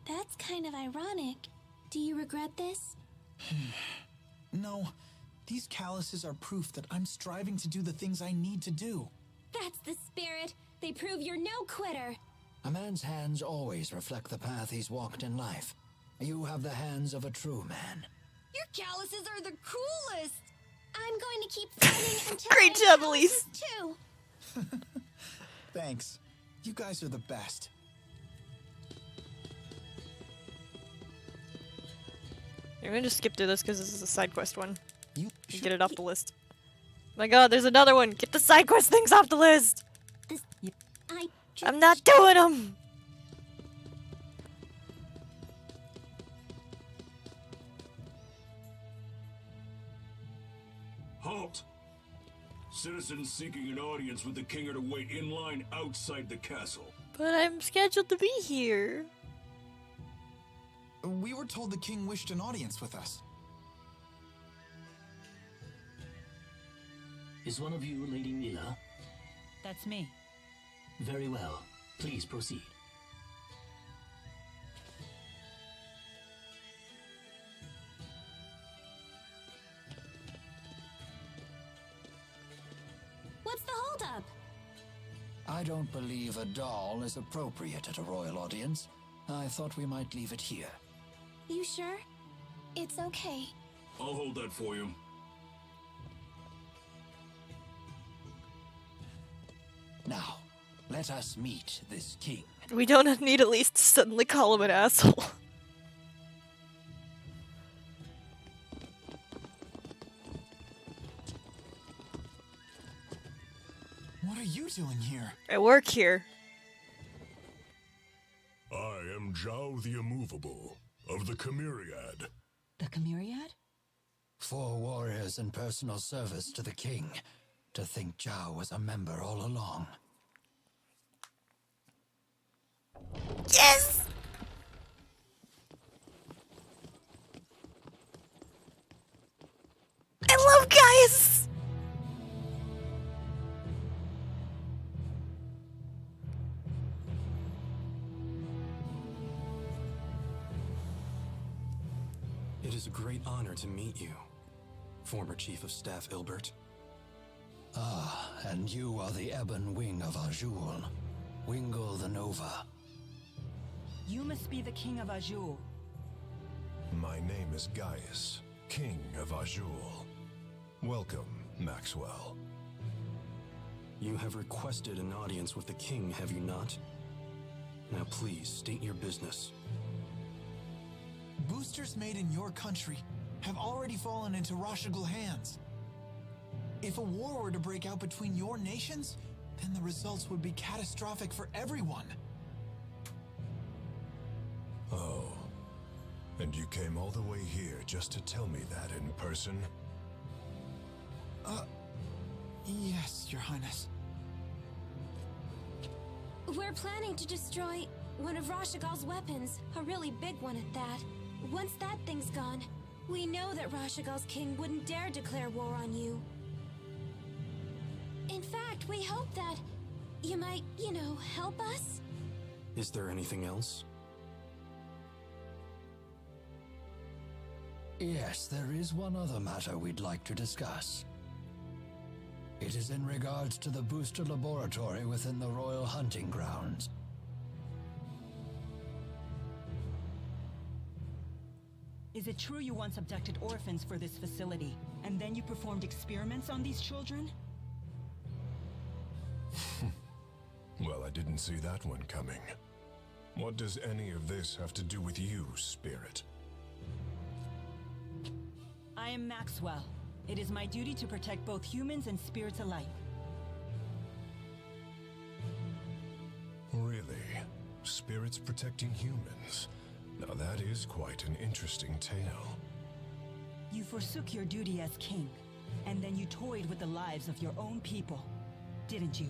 That's kind of ironic. Do you regret this? No, these calluses are proof that I'm striving to do the things I need to do. That's the spirit. They prove you're no quitter. A man's hands always reflect the path he's walked in life. You have the hands of a true man. Your calluses are the coolest. I'm going to keep fighting until Great I have job, Elise. calluses too. Thanks. You guys are the best. I'm gonna just skip through this because this is a side quest one. You Get it off the list. My god, there's another one! Get the side quest things off the list! I'm not doing them! Halt! Citizens seeking an audience with the king are to wait in line outside the castle. But I'm scheduled to be here. We were told the king wished an audience with us. Is one of you Lady Mila? That's me. Very well. Please proceed. What's the holdup? I don't believe a doll is appropriate at a royal audience. I thought we might leave it here. You sure? It's okay. I'll hold that for you. Now, let us meet this king. We don't need at least to suddenly call him an asshole. What are you doing here? I work here. I am Zhao the Immovable, of the Chimeriad. The Chimeriad? 4 warriors in personal service to the king. To think Zhao was a member all along. Yes! I love Gaius! It is a great honor to meet you, former Chief of Staff Ilbert. Ah, and you are the ebon wing of Azul, Wingle the Nova. You must be the king of Azul. My name is Gaius, King of Azul. Welcome, Maxwell. You have requested an audience with the king, have you not? Now please, state your business. Boosters made in your country have already fallen into Rashigal hands. If a war were to break out between your nations, then the results would be catastrophic for everyone. Oh. And you came all the way here just to tell me that in person? Yes, Your Highness. We're planning to destroy one of Rashigal's weapons, a really big one at that. Once that thing's gone, we know that Rashigal's king wouldn't dare declare war on you. In fact, we hope that you might, help us? Is there anything else? Yes, there is one other matter we'd like to discuss. It is in regards to the booster laboratory within the Royal Hunting Grounds. Is it true you once abducted orphans for this facility, and then you performed experiments on these children? Well, I didn't see that one coming. What does any of this have to do with you, Spirit? I am Maxwell. It is my duty to protect both humans and spirits alike. Really? Spirits protecting humans? Now that is quite an interesting tale. You forsook your duty as king, and then you toyed with the lives of your own people, didn't you?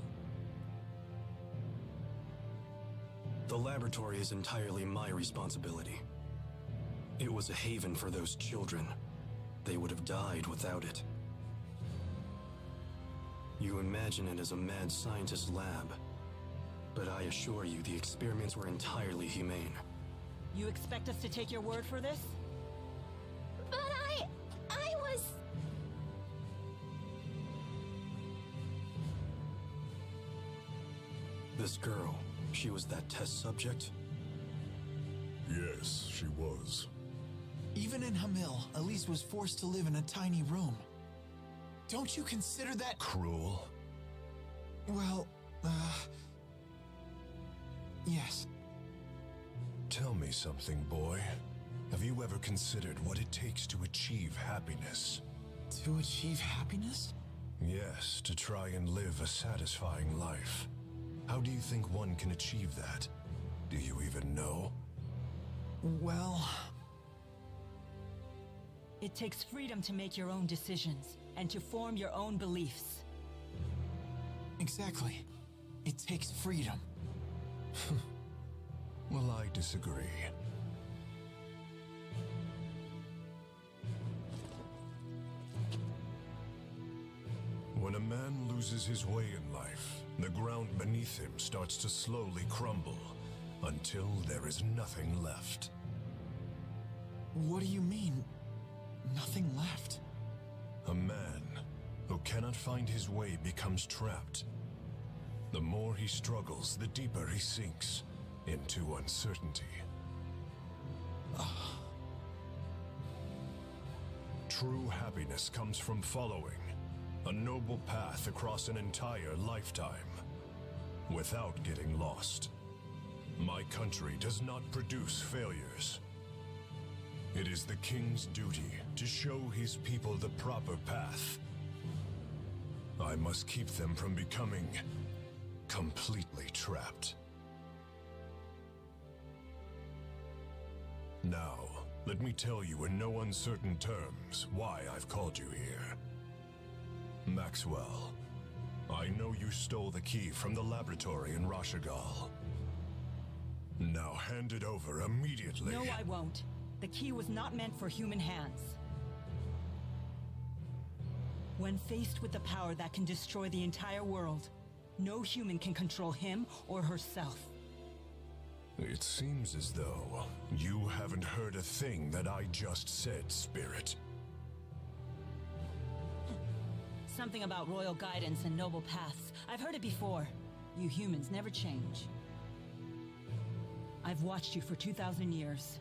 The laboratory is entirely my responsibility. It was a haven for those children. They would have died without it. You imagine it as a mad scientist's lab, but I assure you the experiments were entirely humane. You expect us to take your word for this? But I was... This girl, she was that test subject? Yes, she was. Even in Hamil, Elise was forced to live in a tiny room. Don't you consider that cruel? Well, yes. Tell me something, boy. Have you ever considered what it takes to achieve happiness? To achieve happiness? Yes, to try and live a satisfying life. How do you think one can achieve that? Do you even know? Well... It takes freedom to make your own decisions, and to form your own beliefs. Exactly. It takes freedom. Well, I disagree. When a man loses his way in life, the ground beneath him starts to slowly crumble, until there is nothing left. What do you mean, nothing left? A man who cannot find his way becomes trapped. The more he struggles, the deeper he sinks into uncertainty. True happiness comes from following a noble path across an entire lifetime, without getting lost. My country does not produce failures. It is the king's duty to show his people the proper path. I must keep them from becoming completely trapped. Now, let me tell you in no uncertain terms why I've called you here. Maxwell, I know you stole the key from the laboratory in Rashigal. Now hand it over immediately. No, I won't. The key was not meant for human hands. When faced with the power that can destroy the entire world, no human can control him or herself. It seems as though you haven't heard a thing that I just said, Spirit. Something about royal guidance and noble paths. I've heard it before. You humans never change. I've watched you for 2,000 years.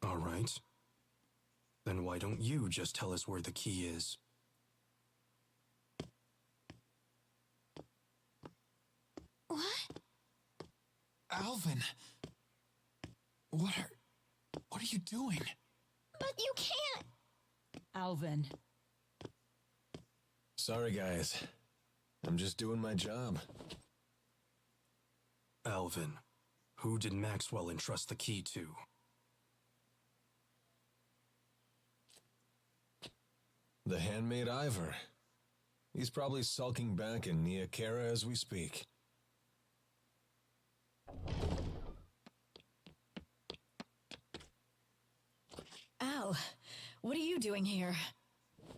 All right. Then why don't you just tell us where the key is? What? Alvin! What are you doing? But you can't! Alvin. Sorry, guys. I'm just doing my job. Alvin, who did Maxwell entrust the key to? The handmaid Ivor. He's probably sulking back in Nia Kara as we speak. Al, what are you doing here?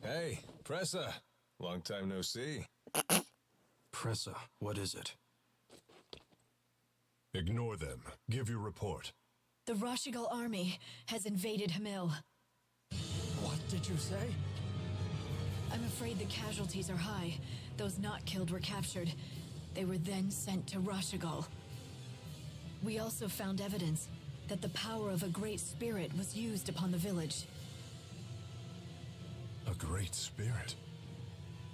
Hey, Pressa. Long time no see. Pressa, what is it? Ignore them. Give your report. The Rashigal army has invaded Hamil. What did you say? I'm afraid the casualties are high. Those not killed were captured. They were then sent to Rashigal. We also found evidence that the power of a great spirit was used upon the village. A great spirit?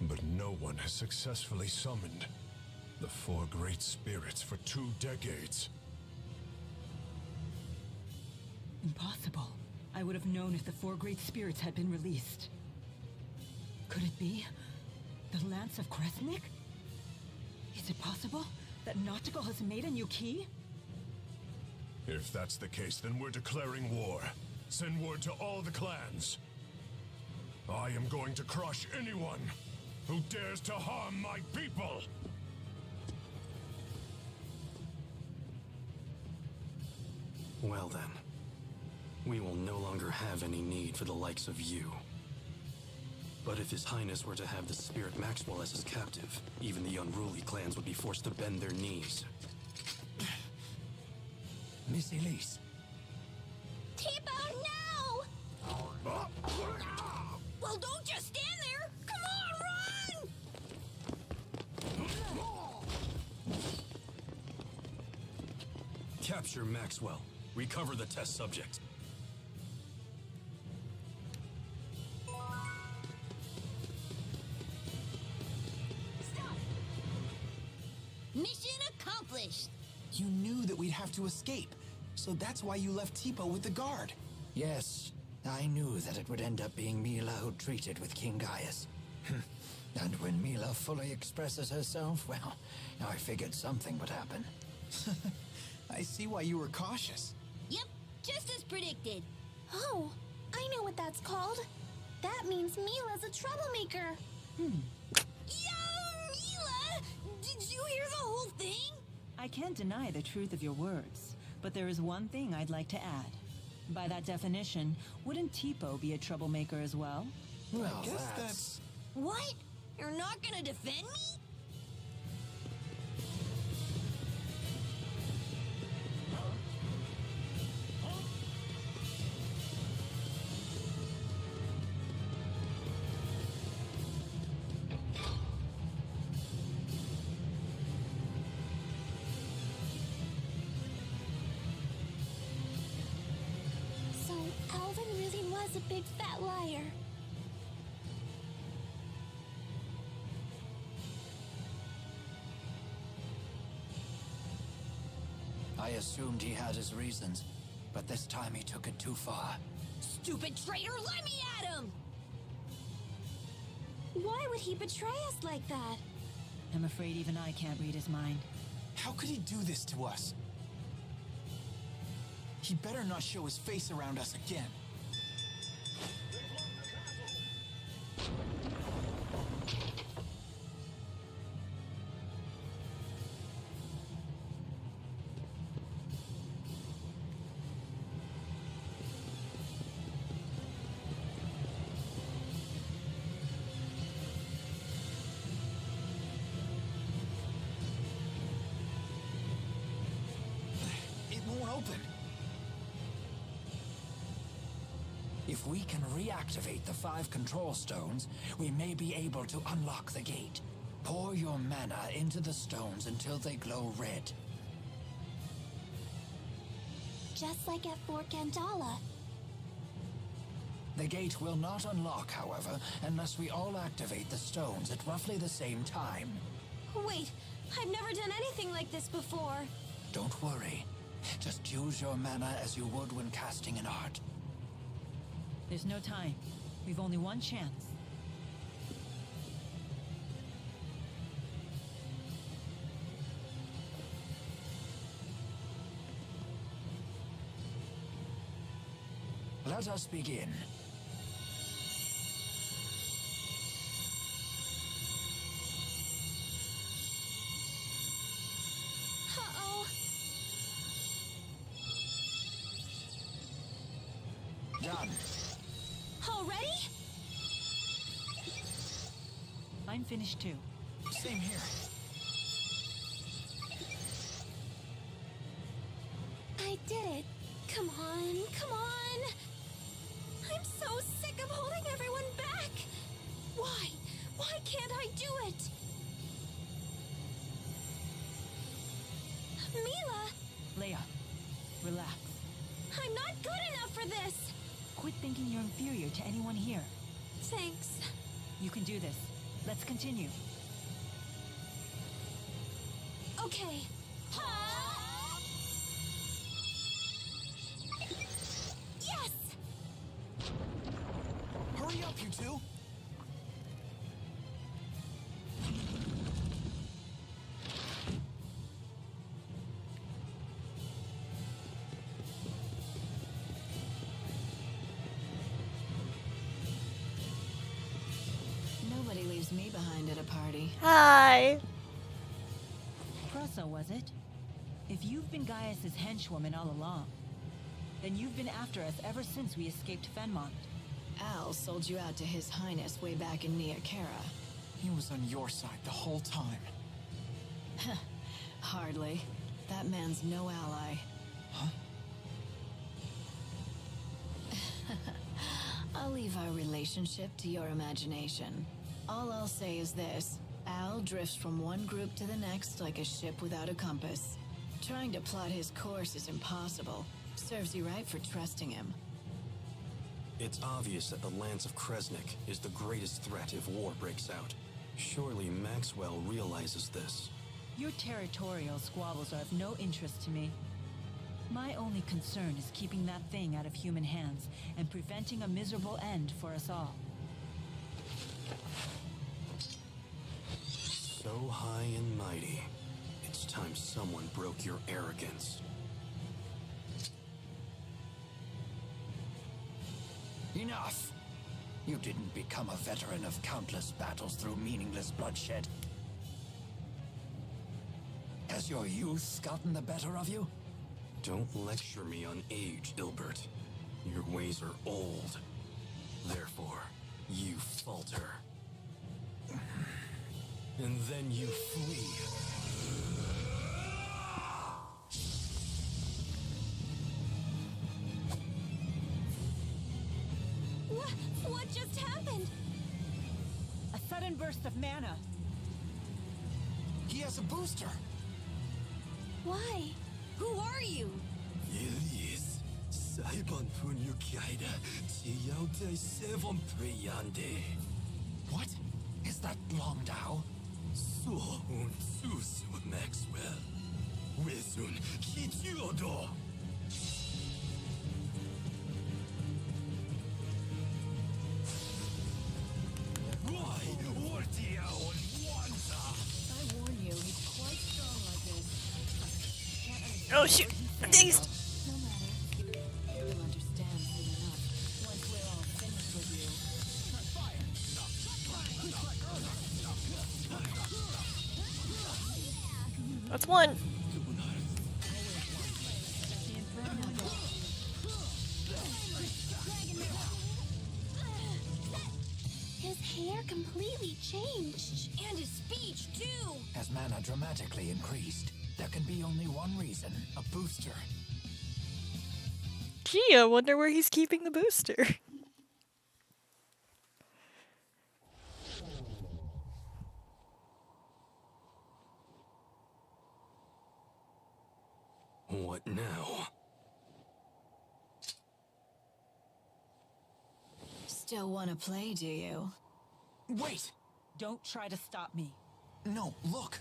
But no one has successfully summoned the 4 great spirits for 2 decades. Impossible. I would have known if the 4 great spirits had been released. Could it be the Lance of Kresnik? Is it possible that Nautical has made a new key? If that's the case, then we're declaring war. Send word to all the clans. I am going to crush anyone who dares to harm my people! Well then, we will no longer have any need for the likes of you. But if His Highness were to have the Spirit Maxwell as his captive, even the unruly clans would be forced to bend their knees. Miss Elise. Tipo, no! Well, don't just stand there! Come on, run! Capture Maxwell. Recover the test subject. Mission accomplished! You knew that we'd have to escape, so that's why you left Tipo with the guard. Yes, I knew that it would end up being Mila who treated with King Gaius. And when Mila fully expresses herself, well, I figured something would happen. I see why you were cautious. Yep, just as predicted. Oh, I know what that's called. That means Mila's a troublemaker. Yo, Mila! Did you hear the whole thing? I can't deny the truth of your words, but there is one thing I'd like to add. By that definition, wouldn't Tipo be a troublemaker as well? Well, I guess that's... What? You're not gonna defend me? So Alvin really was a big fat liar. I assumed he had his reasons, but this time he took it too far. Stupid traitor, let me at him! Why would he betray us like that? I'm afraid even I can't read his mind. How could he do this to us? He better not show his face around us again. It won't open. If we can reactivate the 5 control stones, we may be able to unlock the gate. Pour your mana into the stones until they glow red. Just like at Fort Gandala. The gate will not unlock, however, unless we all activate the stones at roughly the same time. Wait, I've never done anything like this before. Don't worry. Just use your mana as you would when casting an art. There's no time. We've only one chance. Let us begin. Uh-oh. Done. Already? I'm finished too. Same here. I did it. Come on, come on. I'm so sick of holding everyone back. Why? Why can't I do it? Mila, Leia, relax. I'm not good enough for this. Quit thinking you're inferior to anyone here. Thanks. You can do this. Let's continue. Okay. Yes! Hurry up, you two! Nobody leaves me behind at a party. Hi. Pressa, was it? If you've been Gaius's henchwoman all along, Then you've been after us ever since we escaped Fenmont. Al sold you out to His Highness way back in Nia Khera. He was on your side the whole time. Hardly. That man's no ally. Huh? I'll leave our relationship to your imagination. All I'll say is this. Al drifts from one group to the next like a ship without a compass. Trying to plot his course is impossible. Serves you right for trusting him. It's obvious that the lands of Kresnik is the greatest threat if war breaks out. Surely Maxwell realizes this. Your territorial squabbles are of no interest to me. My only concern is keeping that thing out of human hands and preventing a miserable end for us all. So high and mighty. It's time someone broke your arrogance. Enough! You didn't become a veteran of countless battles through meaningless bloodshed. Has your youth gotten the better of you? Don't lecture me on age, Ilbert. Your ways are old. Therefore, you falter. And then you flee. What just happened? A sudden burst of mana. He has a booster. Why? Who are you? Elise, Saibon Punyukaida, Tiyaude Sevon Priyande. What? Is that Longdao? So un sus Maxwell. Wizun Kitiodo. I warn you, he's quite strong like this. Oh shoot! I'm dazed! No matter. You'll understand soon enough. Once we're all finished with you. That's one! His hair completely changed. And his speech, too! As mana dramatically increased, there can be only one reason. A booster. Gee, I wonder where he's keeping the booster. What now? Still want to play, do you? Wait! Don't try to stop me. No, look!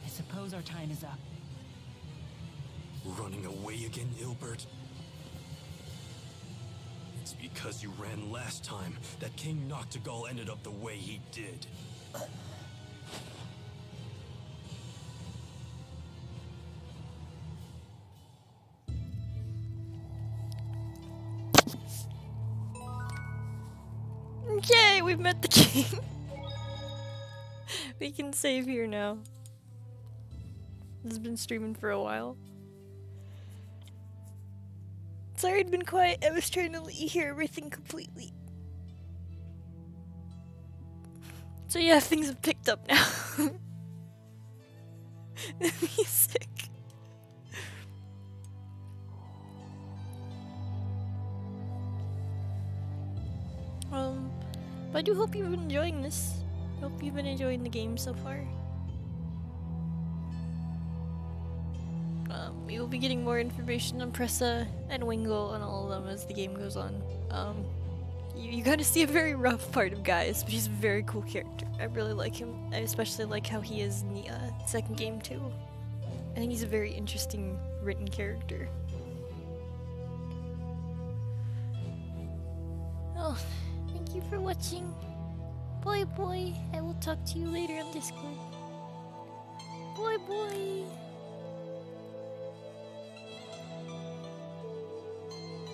I suppose our time is up. Running away again, Ilbert? It's because you ran last time that King Noctigal ended up the way he did. Okay, we've met the king. We can save here now. This has been streaming for a while. Sorry I'd been quiet, I was trying to let you hear everything completely. So yeah, things have picked up now. The music. But I do hope you've been enjoying this. Hope you've been enjoying the game so far. We will be getting more information on Pressa and Wingle and all of them as the game goes on. You got to see a very rough part of Gaius, but he's a very cool character. I really like him. I especially like how he is in the second game too. I think he's a very interesting written character. Oh, thank you for watching. Boy, I will talk to you later on Discord. Boy.